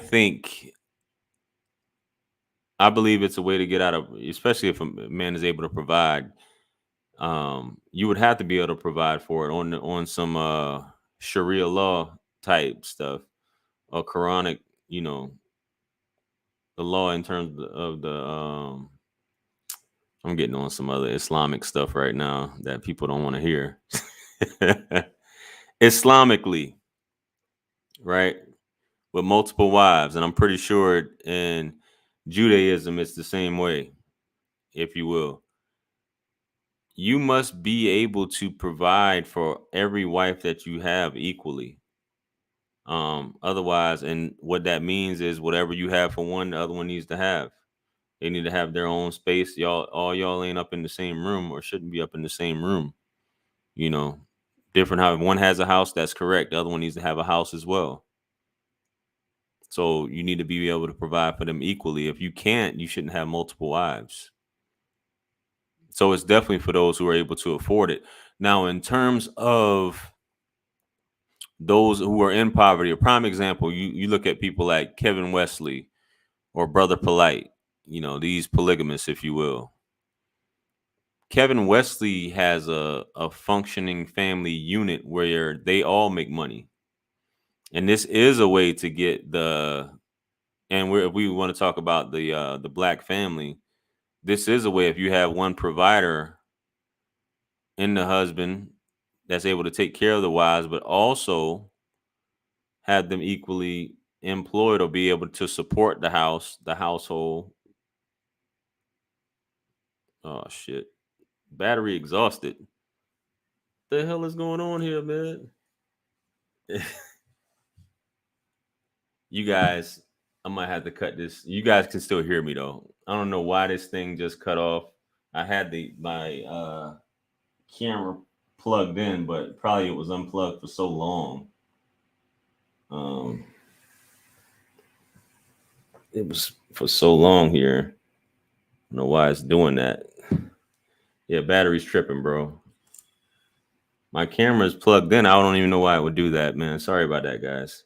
believe it's a way to get out of, especially if a man is able to provide. You would have to be able to provide for it on some Sharia law type stuff, or Quranic, the law in terms of the. I'm getting on some other Islamic stuff right now that people don't want to hear. Islamically, right, with multiple wives, and I'm pretty sure in Judaism it's the same way, if you will. You must be able to provide for every wife that you have equally. Otherwise, and what that means is whatever you have for one, the other one needs to have. They need to have their own space. Y'all ain't up in the same room, or shouldn't be up in the same room. Different how one has a house, that's correct. The other one needs to have a house as well. So you need to be able to provide for them equally. If you can't, you shouldn't have multiple wives. So it's definitely for those who are able to afford it. Now, in terms of those who are in poverty, a prime example, you look at people like Kevin Wesley or Brother Polite, these polygamists, if you will. Kevin Wesley has a functioning family unit where they all make money. And this is a way to get if we want to talk about the black family, this is a way, if you have one provider in the husband that's able to take care of the wives, but also have them equally employed or be able to support the household. Oh shit. Battery exhausted. The hell is going on here, man? You guys, I might have to cut this. You guys can still hear me though. I don't know why this thing just cut off. I had my camera plugged in, but probably it was unplugged for so long. It was for so long here. I don't know why it's doing that. Yeah, battery's tripping, bro. My camera's plugged in. I don't even know why it would do that, man. Sorry about that, guys.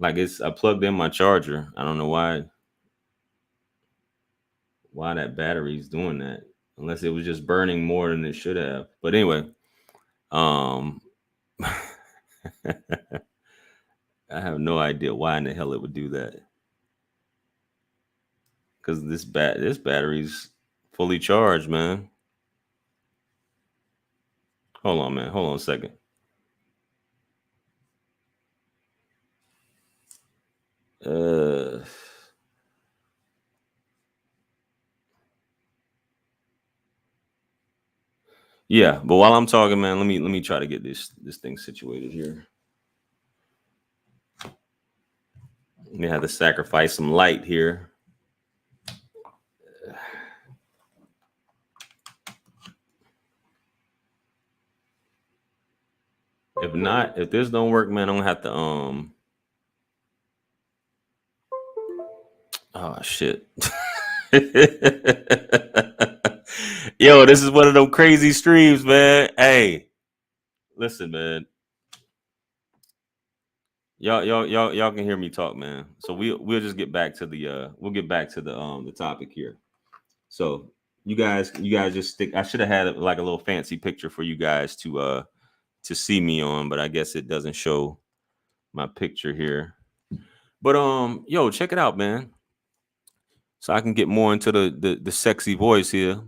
I plugged in my charger. I don't know why that battery's doing that. Unless it was just burning more than it should have. But anyway, I have no idea why in the hell it would do that. Because this battery's fully charged, man. Hold on, man. Hold on a second. Yeah, but while I'm talking, man, let me try to get this thing situated here. We have to sacrifice some light here. If this don't work, man, I'm gonna have to oh shit. Yo, this is one of them crazy streams, man. Hey, listen, man. Y'all can hear me talk, man. So we'll just get back to the topic here. So you guys just stick. I should have had like a little fancy picture for you guys to see me on, but I guess it doesn't show my picture here. But yo, check it out, man. So I can get more into the sexy voice here.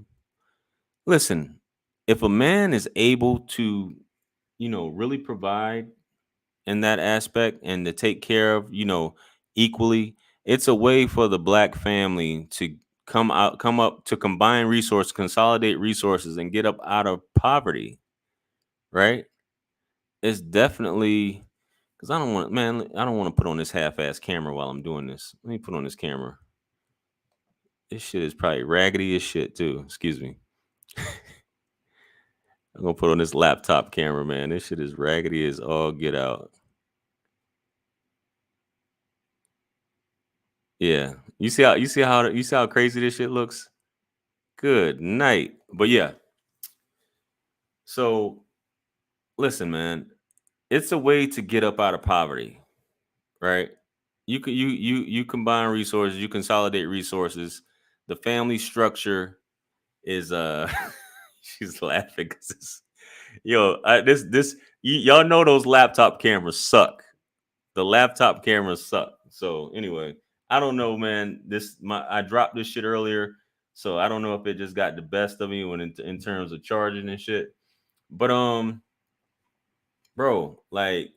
Listen, if a man is able to, really provide in that aspect and to take care of, equally, it's a way for the black family to come up to combine resources, consolidate resources, and get up out of poverty, right? It's definitely because I don't want to put on this half-ass camera while I'm doing this. Let me put on this camera. This shit is probably raggedy as shit too. Excuse me. I'm gonna put on this laptop camera, man. This shit is raggedy as all get out. Yeah. You see how crazy this shit looks? Good night. But yeah. So listen, man. It's a way to get up out of poverty, right? You combine resources, you consolidate resources. The family structure is she's laughing because y'all know those laptop cameras suck. The laptop cameras suck. So anyway, I don't know, man. I dropped this shit earlier, so I don't know if it just got the best of me when in terms of charging and shit. But bro, like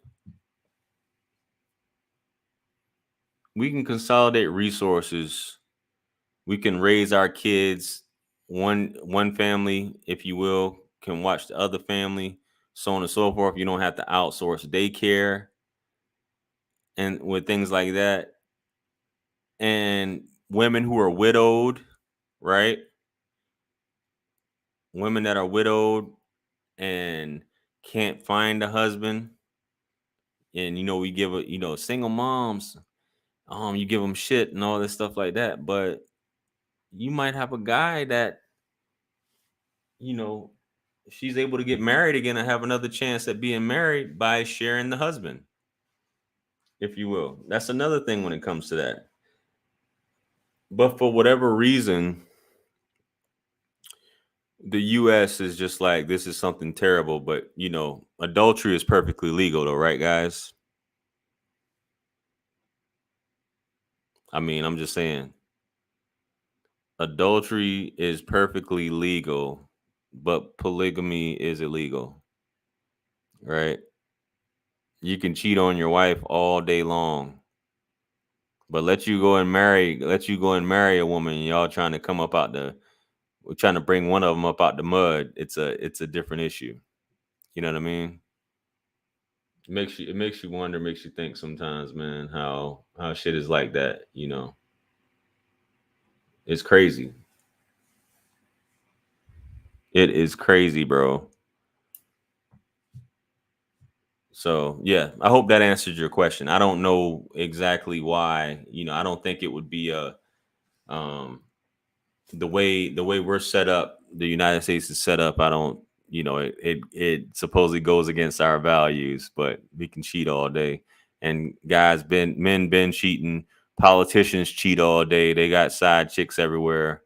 we can consolidate resources. We can raise our kids. One family, if you will, can watch the other family, so on and so forth. You don't have to outsource daycare and with things like that. And women who are widowed, right? Women that are widowed and can't find a husband, and we give single moms, you give them shit and all this stuff like that. But you might have a guy that you know she's able to get married again and have another chance at being married by sharing the husband, if you will. That's another thing when it comes to that. But for whatever reason, the US is just like, this is something terrible. But adultery is perfectly legal though, right, guys? I mean, I'm just saying, adultery is perfectly legal, but polygamy is illegal, right? You can cheat on your wife all day long, but let you go and marry a woman, and y'all trying to come up out we're trying to bring one of them up out the mud. It's a different issue. You know what I mean? It makes you wonder, makes you think sometimes, man, how shit is like that. It's crazy. It is crazy, bro. So yeah, I hope that answered your question. I don't know exactly why. I don't think it would be um the way we're set up. The United States is set up. I don't. It supposedly goes against our values, but we can cheat all day. And men been cheating. Politicians cheat all day. They got side chicks everywhere.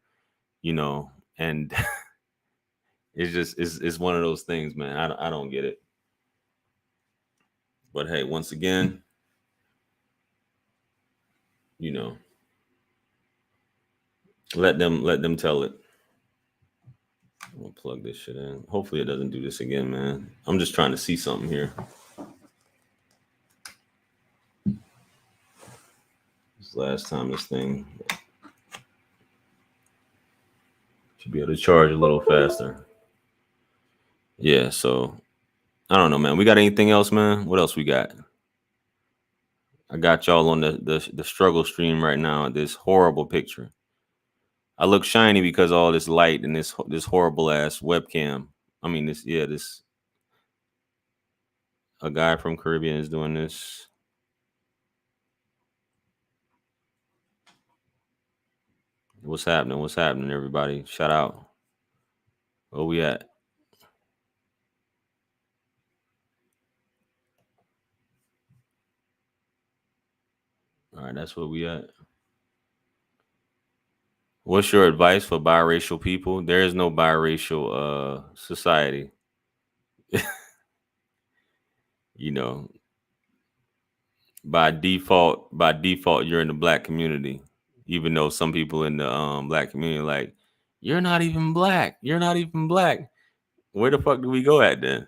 And it's one of those things, man. I don't get it. But hey, once again, you know, let them tell it. I'm gonna plug this shit in. Hopefully it doesn't do this again, man. I'm just trying to see something here. This last time this thing should be able to charge a little faster. Yeah, so I don't know, man. We got anything else, man? What else we got? I got y'all on the struggle stream right now. This horrible picture. I look shiny because of all this light and this horrible ass webcam. I mean, this a guy from Caribbean is doing this. What's happening? What's happening, everybody? Shout out. Where we at? All right, that's where we at. What's your advice for biracial people? There is no biracial society. You know, by default, you're in the black community. Even though some people in the black community are like, you're not even black. You're not even black. Where the fuck do we go at then?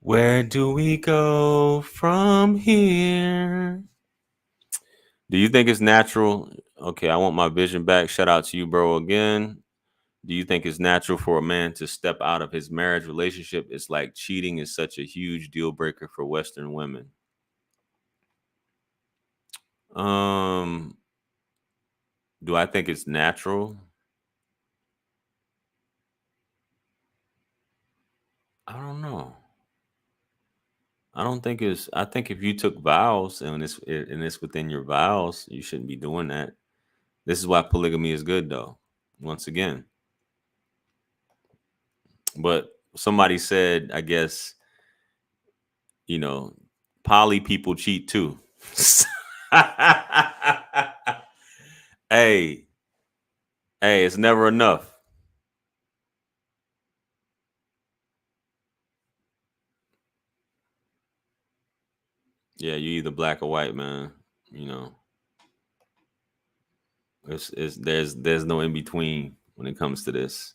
Where do we go from here? Do you think it's natural? Okay, I want my vision back. Shout out to you, bro, again. Do you think it's natural for a man to step out of his marriage relationship? It's like cheating is such a huge deal breaker for Western women. Um, do I think it's natural? I don't know. I don't think it's. I think if you took vows and it's within your vows, you shouldn't be doing that. This is why polygamy is good, though. Once again, but somebody said, I guess, you know, poly people cheat too. Hey, hey, it's never enough. Yeah, you either black or white, man. You know, it's there's no in between when it comes to this.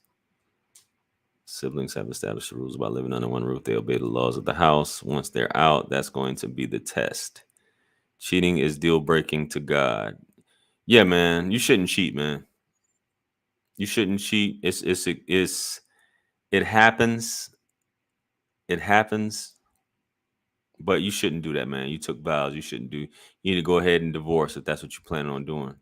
Siblings have established the rules about living under one roof. They obey the laws of the house. Once they're out, that's going to be the test. Cheating is deal breaking to God. Yeah, man, you shouldn't cheat, man. You shouldn't cheat. It happens. It happens, but you shouldn't do that, man. You took vows. You shouldn't do. You need to go ahead and divorce if that's what you plan on doing.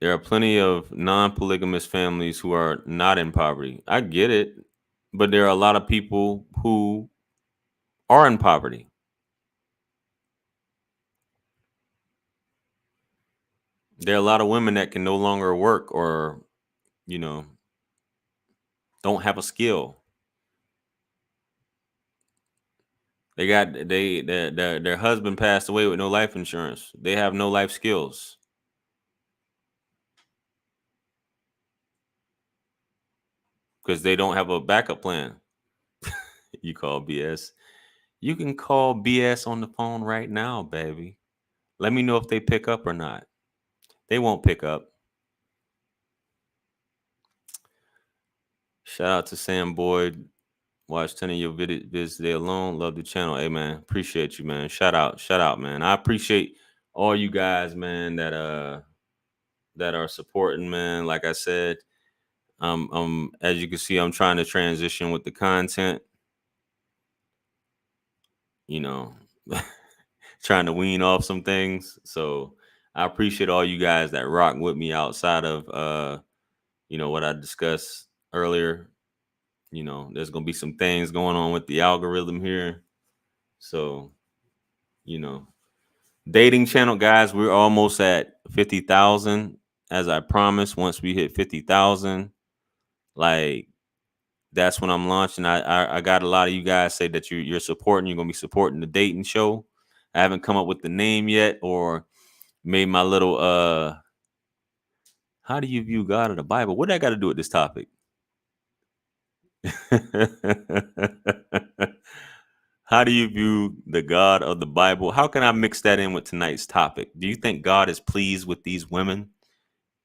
There are plenty of non-polygamous families who are not in poverty. I get it, but there are a lot of people who are in poverty. There are a lot of women that can no longer work or, you know, don't have a skill. Their husband passed away with no life insurance. They have no life skills. Because they don't have a backup plan. You call BS. You can call BS on the phone right now, baby. Let me know if they pick up or not. They won't pick up. Shout out to Sam Boyd. Watch 10 of your vids today alone. Love the channel. Hey, man. Appreciate you, man. Shout out, man. I appreciate all you guys, man, that are supporting, man. Like I said, as you can see, I'm trying to transition with the content. You know, trying to wean off some things. So I appreciate all you guys that rock with me outside of what I discussed earlier. You know, there's gonna be some things going on with the algorithm here. So, you know, dating channel guys, we're almost at 50,000. As I promised, once we hit 50,000, like that's when I'm launching. I got a lot of you guys say that you're supporting. You're gonna be supporting the dating show. I haven't come up with the name yet or made my little how do you view God or the Bible? What do I got to do with this topic? How do you view the God of the Bible? How can I mix that in with tonight's topic? Do you think God is pleased with these women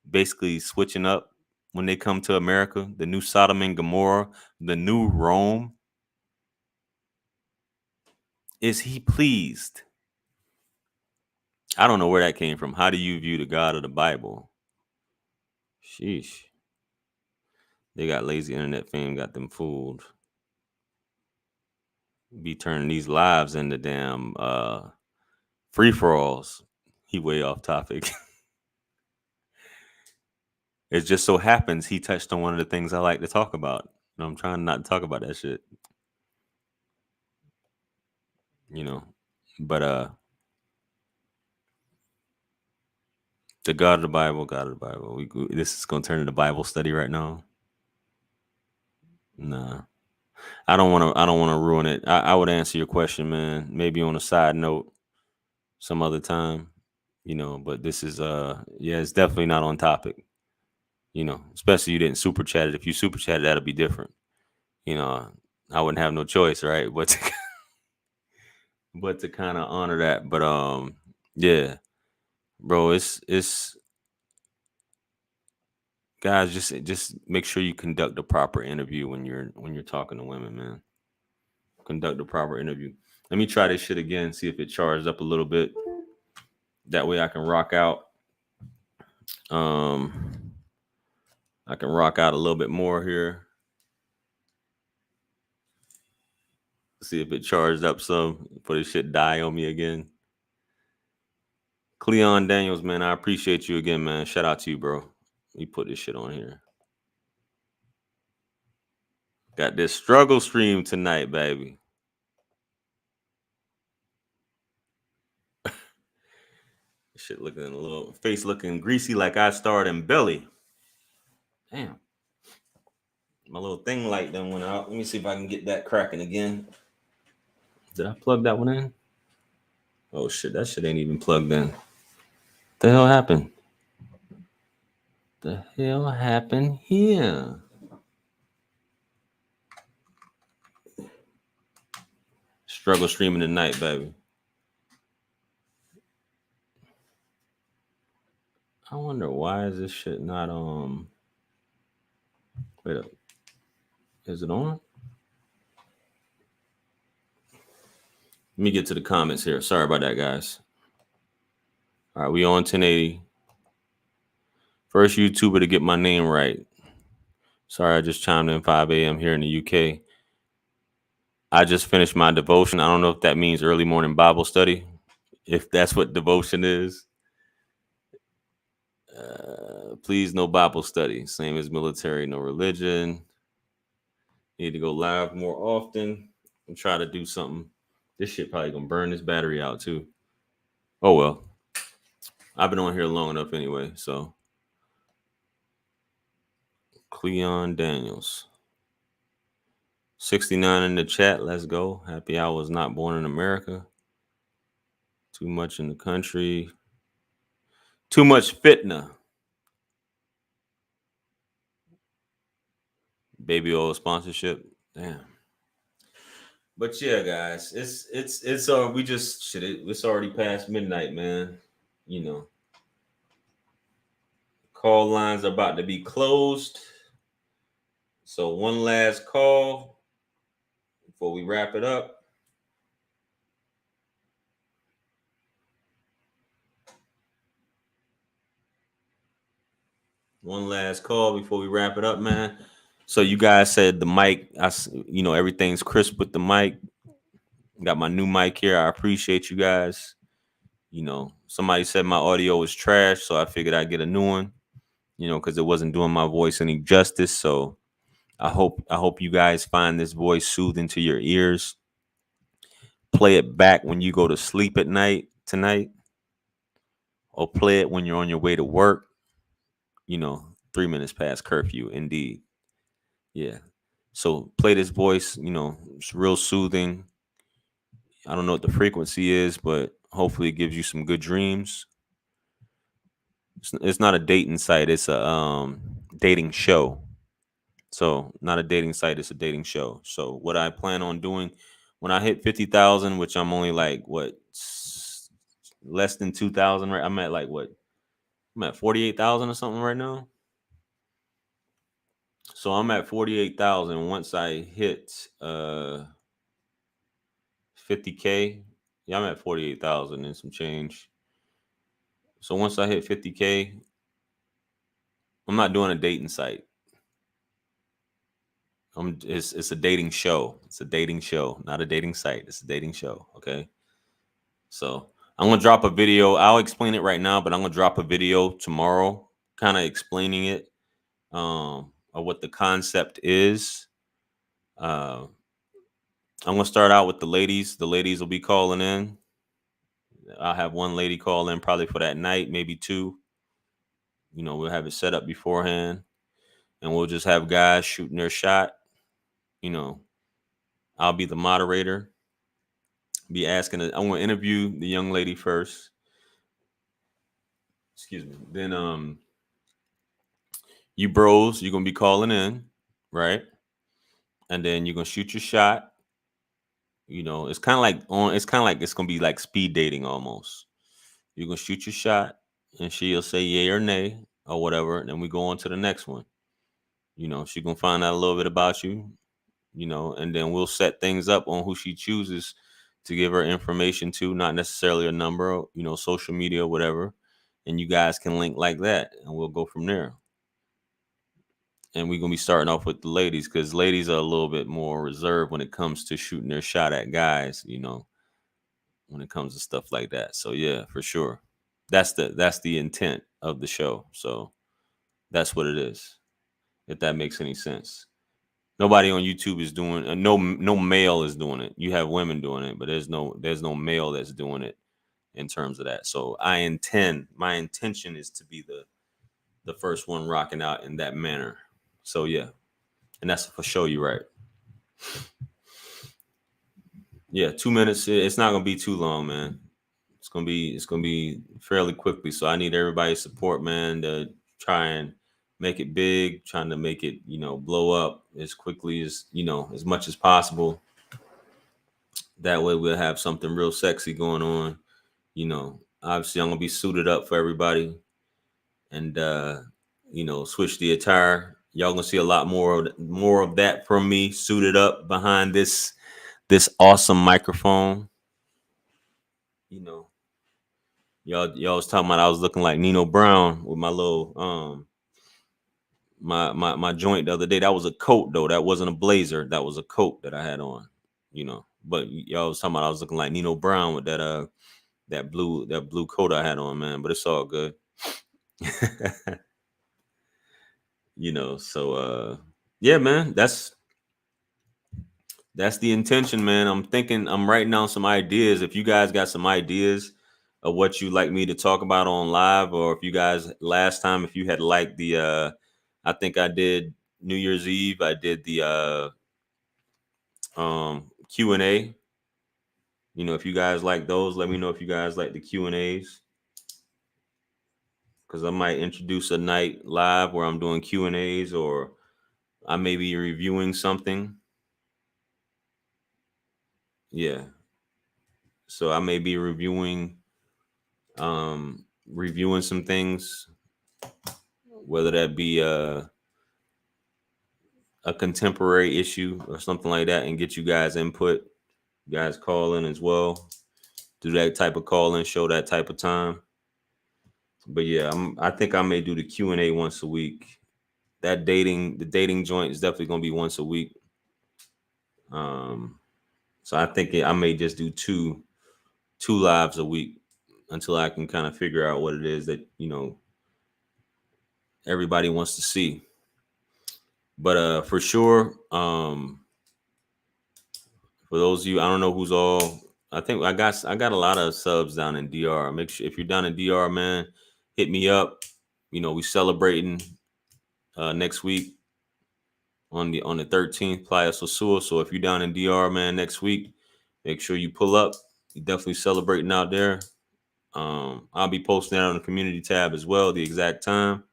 basically switching up when they come to America? The new Sodom and Gomorrah, the new Rome? Is he pleased? I don't know where that came from. How do you view the God of the Bible? Sheesh. They got lazy internet fame, got them fooled. Be turning these lives into damn free for alls. He way off topic. It just so happens he touched on one of the things I like to talk about. And I'm trying not to talk about that shit. You know. But the God of the Bible, God of the Bible. This is gonna turn into Bible study right now. Nah. I don't want to ruin it. I would answer your question, man. Maybe on a side note, some other time, But this is yeah, it's definitely not on topic. Especially you didn't super chat it. If you super chat it, that'll be different. I wouldn't have no choice, right? But to kind of honor that. But yeah, bro, it's guys, just make sure you conduct a proper interview when you're talking to women, man. Conduct a proper interview. Let me try this shit again, see if it charged up a little bit. That way I can rock out. I can rock out a little bit more here. See if it charged up some before this shit die on me again. Cleon Daniels, man, I appreciate you again, man. Shout out to you, bro. Let me put this shit on here. Got this struggle stream tonight, baby. Shit looking a little, face looking greasy like I starred in Belly. Damn. My little thing light done went out. Let me see if I can get that cracking again. Did I plug that one in? Oh shit, that shit ain't even plugged in. What the hell happened? The hell happened here? Struggle streaming tonight, baby. I wonder why is this shit not wait up. Is it on? Let me get to the comments here. Sorry about that, guys. All right, we on 1080. First YouTuber to get my name right. Sorry, I just chimed in 5 a.m. here in the UK. I just finished my devotion. I don't know if that means early morning Bible study. If that's what devotion is. Please, no Bible study. Same as military, no religion. Need to go live more often and try to do something. This shit probably gonna burn this battery out too. Oh well. I've been on here long enough anyway, so. Cleon Daniels. 69 in the chat. Let's go. Happy I was not born in America. Too much in the country. Too much fitna. Baby oil sponsorship. Damn. But yeah, guys, it's we just shit. It's already past midnight, man. Call lines are about to be closed. So one last call before we wrap it up. One last call before we wrap it up, man. So you guys said the mic, everything's crisp with the mic. Got my new mic here. I appreciate you guys. Somebody said my audio was trash, so I figured I'd get a new one, because it wasn't doing my voice any justice. So I hope you guys find this voice soothing to your ears. Play it back when you go to sleep at night tonight, or play it when you're on your way to work. 3 minutes past curfew, indeed. Yeah. So play this voice, it's real soothing. I don't know what the frequency is, but hopefully it gives you some good dreams. It's not a dating site. It's a dating show. So not a dating site. It's a dating show. So what I plan on doing when I hit 50,000, which I'm only like, less than 2,000, right? I'm at like I'm at 48,000 or something right now. So I'm at 48,000. Once I hit 50K, yeah, I'm at 48,000 and some change. So once I hit 50K, I'm not doing a dating site. It's a dating show. It's a dating show, not a dating site. It's a dating show. Okay. So I'm gonna drop a video. I'll explain it right now, but I'm gonna drop a video tomorrow, kind of explaining it, of what the concept is. I'm gonna start out with the ladies. The ladies will be calling in. I'll have one lady call in probably for that night, maybe two. We'll have it set up beforehand, and we'll just have guys shooting their shot. I'll be the moderator. Be asking. I want to interview the young lady first. Excuse me. Then you bros, you're gonna be calling in, right? And then you're gonna shoot your shot. It's kind of like it's gonna be like speed dating almost. You're gonna shoot your shot, and she'll say yay or nay or whatever, and then we go on to the next one. She's gonna find out a little bit about you, and then we'll set things up on who she chooses to give her information to, not necessarily a number, social media or whatever. And you guys can link like that, and we'll go from there. And we're gonna be starting off with the ladies, because ladies are a little bit more reserved when it comes to shooting their shot at guys, when it comes to stuff like that. So yeah, for sure. That's the intent of the show. So that's what it is. If that makes any sense. Nobody on YouTube is doing no male is doing it. You have women doing it, but there's no male that's doing it in terms of that. So my intention is to be the first one rocking out in that manner. So yeah. And that's for sure, you're right. Yeah, 2 minutes. It's not gonna be too long, man. It's gonna be fairly quickly. So I need everybody's support, man, to try and make it big, trying to make it, blow up as quickly as, as much as possible. That way we'll have something real sexy going on. Obviously I'm gonna be suited up for everybody, and switch the attire. Y'all gonna see a lot more of that from me, suited up behind this awesome microphone. Y'all was talking about I was looking like Nino Brown with my little my joint the other day. That was a coat though. That wasn't a blazer. That was a coat that I had on. But y'all was talking about I was looking like Nino Brown with that blue coat I had on, man. But it's all good. So yeah, man, that's the intention, man. I'm writing down some ideas. If you guys got some ideas of what you like me to talk about on live, or if you guys last time, if you had liked the I think I did New Year's Eve, I did the Q&A. If you guys like those, let me know if you guys like the Q&As, because I might introduce a night live where I'm doing Q&As, or I may be reviewing something. Yeah. So I may be reviewing some things, whether that be a contemporary issue or something like that, and get you guys input. You guys call in as well. Do that type of call in, show that type of time. But yeah, I think I may do the Q&A once a week. The dating joint is definitely gonna be once a week. So I think I may just do two lives a week until I can kind of figure out what it is that everybody wants to see. But for sure, for those of you, I don't know who's all. I think I got a lot of subs down in DR. Make sure if you're down in DR, man, hit me up. We celebrating next week on the 13th, Playa Sosua. So if you're down in DR, man, next week, make sure you pull up. You're definitely celebrating out there. I'll be posting that on the community tab as well, the exact time.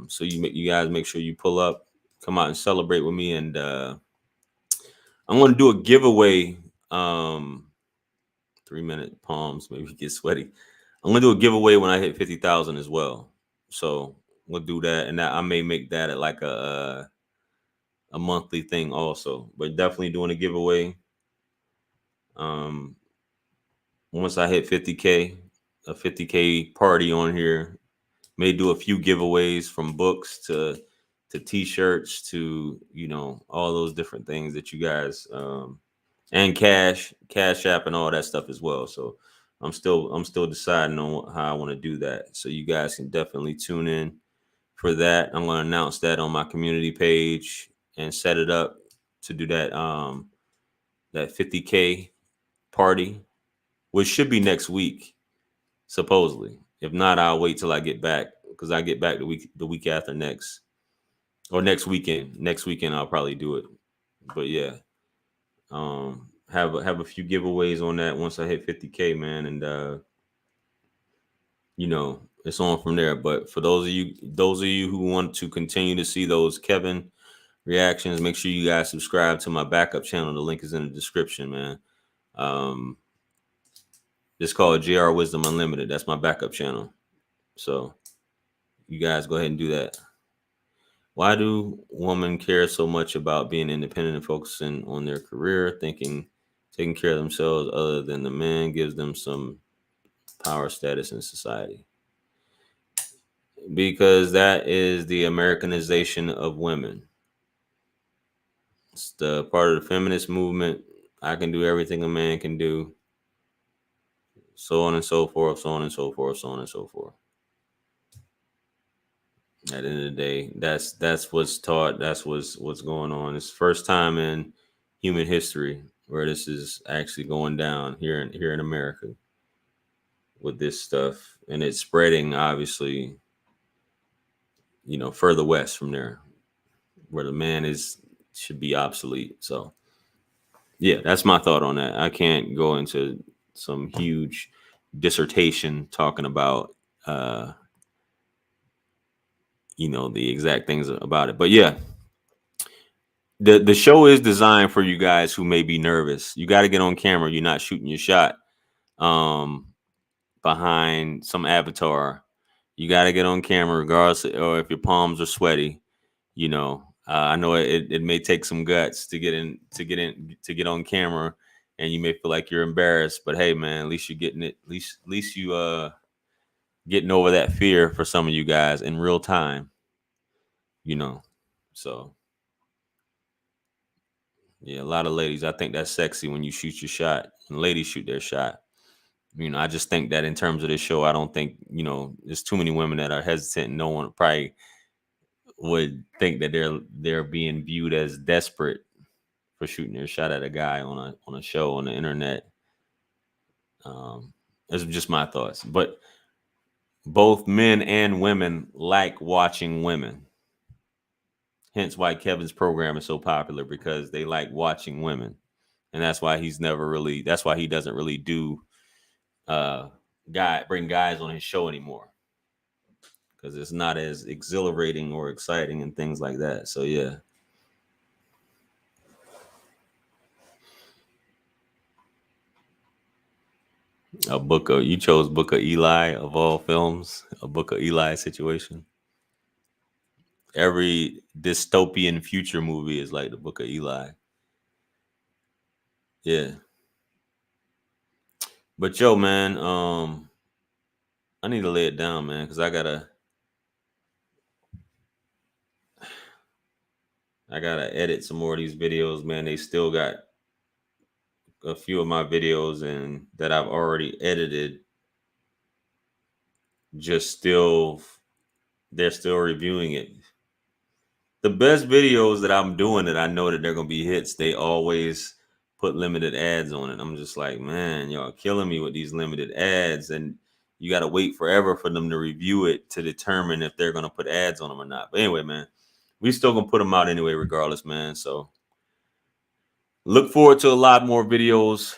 So you guys make sure you pull up, come out and celebrate with me, and I'm going to do a giveaway. 3-minute palms, maybe get sweaty. I'm going to do a giveaway when I hit 50,000 as well. So we'll do that, and I may make that at like a monthly thing also. But definitely doing a giveaway. Once I hit 50K, a 50K party on here. May do a few giveaways, from books to t-shirts to all those different things that you guys and cash app and all that stuff as well. So I'm still deciding on how I want to do that. So you guys can definitely tune in for that. I'm going to announce that on my community page and set it up to do that that 50K party, which should be next week, supposedly. If not, I'll wait till I get back, because I get back the week after next, or next weekend. Next weekend I'll probably do it. But yeah, Have a few giveaways on that once I hit 50K, man, and it's on from there. But for those of you who want to continue to see those Kevin reactions, make sure you guys subscribe to my backup channel. The link is in the description, man. It's called JR Wisdom Unlimited. That's my backup channel. So you guys go ahead and do that. Why do women care so much about being independent and focusing on their career, taking care of themselves other than the man gives them some power status in society? Because that is the Americanization of women. It's the part of the feminist movement. I can do everything a man can do. So on and so forth, so on and so forth, so on and so forth. At the end of the day, that's what's taught. That's what's going on. It's the first time in human history where this is actually going down here in America with this stuff, and it's spreading obviously, further west from there, where the man should be obsolete. So yeah, that's my thought on that. I can't go into some huge dissertation talking about the exact things about it, but yeah, the show is designed for you guys who may be nervous. You got to get on camera. You're not shooting your shot behind some avatar. You got to get on camera regardless, or if your palms are sweaty. I know it may take some guts to get on camera, and you may feel like you're embarrassed, but hey, man, at least you're getting it. At least you getting over that fear for some of you guys in real time. So yeah, a lot of ladies, I think that's sexy when you shoot your shot and ladies shoot their shot. I just think that in terms of this show, I don't think, there's too many women that are hesitant. No one probably would think that they're being viewed as desperate for shooting their shot at a guy on a show on the internet. That's just my thoughts. But both men and women like watching women. Hence why Kevin's program is so popular, because they like watching women. And that's why he doesn't really do bring guys on his show anymore, because it's not as exhilarating or exciting and things like that. So yeah. You chose Book of Eli of all films, a Book of Eli situation. Every dystopian future movie is like the Book of Eli. Yeah. But yo, man, I need to lay it down, man, because I gotta edit some more of these videos, man. They still got a few of my videos and that I've already edited. They're still reviewing it. The best videos that I'm doing that I know that they're gonna be hits, they always put limited ads on it. I'm just like, man, y'all killing me with these limited ads, and you gotta wait forever for them to review it to determine if they're gonna put ads on them or not. But anyway, man, we still gonna put them out anyway, regardless, man. So look forward to a lot more videos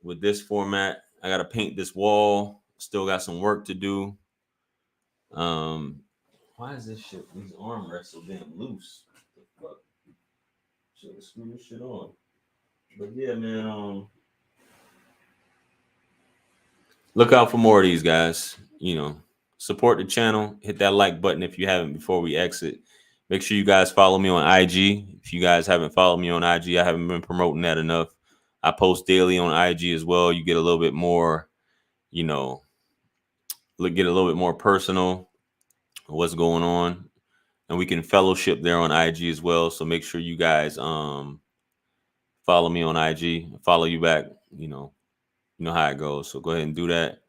with this format. I gotta paint this wall. Still got some work to do. Why is these armrests so damn loose? What the fuck? Should have screwed this shit on. But yeah, man, look out for more of these guys. Support the channel. Hit that like button if you haven't before we exit. Make sure you guys follow me on IG. If you guys haven't followed me on IG, I haven't been promoting that enough. I post daily on IG as well. You get a little bit more, get a little bit more personal, what's going on, and we can fellowship there on IG as well. So make sure you guys follow me on IG, follow you back. You know how it goes. So go ahead and do that.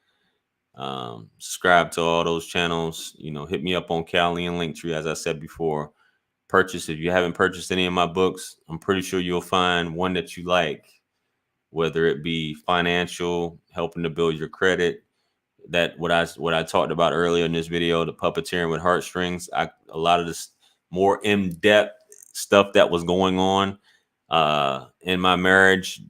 Subscribe to all those channels. Hit me up on Cali and Linktree, as I said before. Purchase, if you haven't purchased any of my books, I'm pretty sure you'll find one that you like, whether it be financial, helping to build your credit, that what I talked about earlier in this video, the puppeteering with heartstrings. A lot of this more in-depth stuff that was going on In my marriage,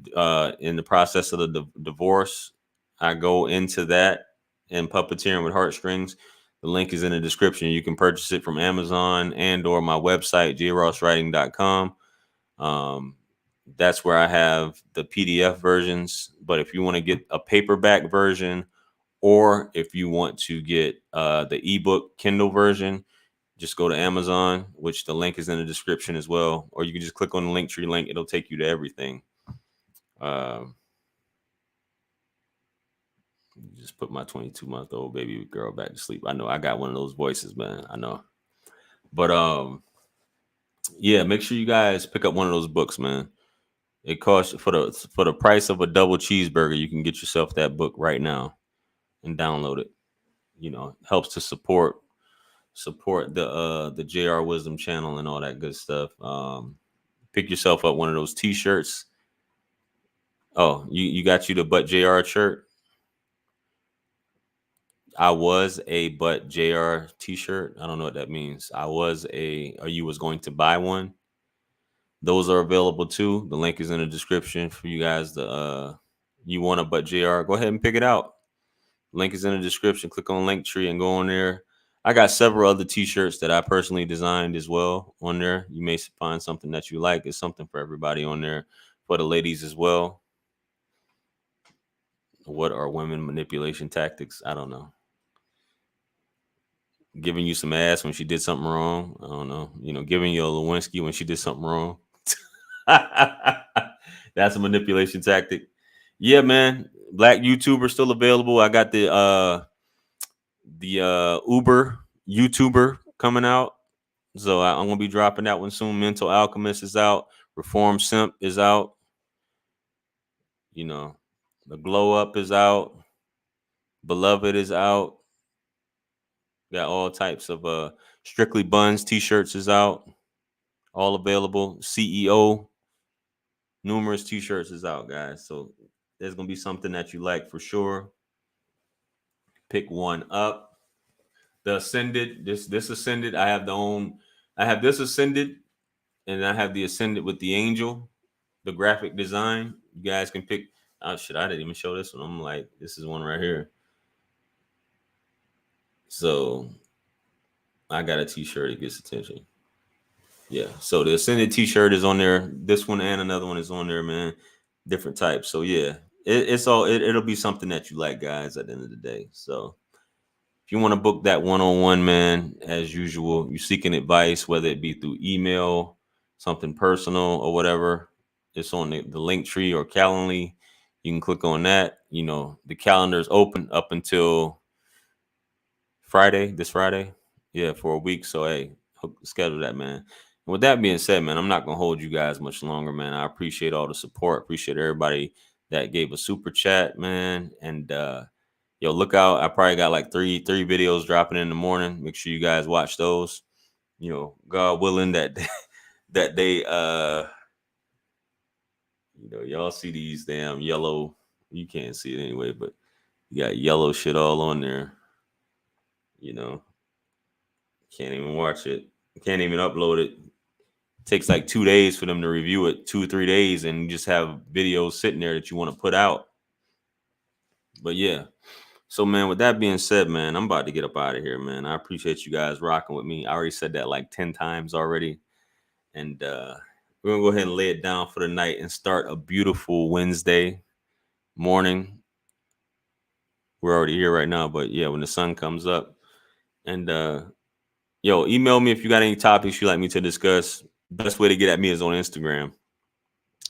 in the process of the divorce, I go into that and puppeteering with heartstrings. The link is in the description. You can purchase it from Amazon and or my website, jrosswriting.com. That's where I have the PDF versions. But if you want to get a paperback version, or if you want to get the ebook Kindle version, just go to Amazon, which the link is in the description as well. Or you can just click on the Linktree link. It'll take you to everything. Just put my 22-month-old baby girl back to sleep. I know I got one of those voices, man. I know. But yeah, make sure you guys pick up one of those books, man. It costs for the price of a double cheeseburger, you can get yourself that book right now and download it. You know, helps to support the JR Wisdom channel and all that good stuff. Pick yourself up one of those t-shirts. Oh, you got you the But JR shirt. I was a But JR t-shirt. I don't know what that means. You was going to buy one. Those are available too. The link is in the description for you guys. You want a But JR, go ahead and pick it out. Link is in the description. Click on Linktree and go on there. I got several other t-shirts that I personally designed as well on there. You may find something that you like. It's something for everybody on there, for the ladies as well. What are women manipulation tactics? I don't know. Giving you some ass when she did something wrong. I don't know. You know, giving you a Lewinsky when she did something wrong. That's a manipulation tactic. Yeah, man. Black YouTuber still available. I got the Uber YouTuber coming out. So I'm gonna be dropping that one soon. Mental Alchemist is out. Reform Simp is out. You know, the Glow Up is out. Beloved is out. Got all types of Strictly Buns t-shirts is out. All available. CEO, numerous t-shirts is out, guys. So there's gonna be something that you like for sure. Pick one up. The Ascended, this Ascended, I have this Ascended, and I have the Ascended with the Angel, the graphic design. You guys can pick. Oh shit, I didn't even show this one. I'm like, this is one right here. So I got a t-shirt that gets attention. Yeah. So the Ascended t-shirt is on there. This one and another one is on there, man. Different types. So yeah, it'll be something that you like, guys, at the end of the day. So if you want to book that one-on-one, man, as usual, you're seeking advice, whether it be through email, something personal or whatever, it's on the Linktree or Calendly. You can click on that. You know, the calendar is open up until this Friday. Yeah, for a week. So, hey, schedule that, man. And with that being said, man, I'm not going to hold you guys much longer, man. I appreciate all the support. Appreciate everybody that gave a super chat, man. And, yo, look out. I probably got like three videos dropping in the morning. Make sure you guys watch those. You know, God willing that they you know, y'all see these damn yellow. You can't see it anyway, but you got yellow shit all on there. You know, can't even watch it. Can't even upload it. Takes like 2 days for them to review it, 2 or 3 days, and you just have videos sitting there that you want to put out. But yeah. So, man, with that being said, man, I'm about to get up out of here, man. I appreciate you guys rocking with me. I already said that like 10 times already. And we're going to go ahead and lay it down for the night and start a beautiful Wednesday morning. We're already here right now, but yeah, when the sun comes up. And yo, email me if you got any topics you'd like me to discuss. Best way to get at me is on Instagram,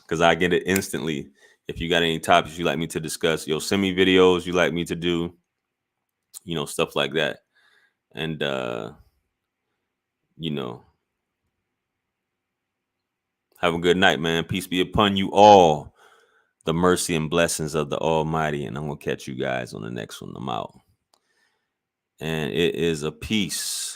because I get it instantly. If you got any topics you'd like me to discuss, yo, send me videos you'd like me to do, you know, stuff like that. And, you know, have a good night, man. Peace be upon you all. The mercy and blessings of the Almighty. And I'm going to catch you guys on the next one. I'm out. And it is a peace.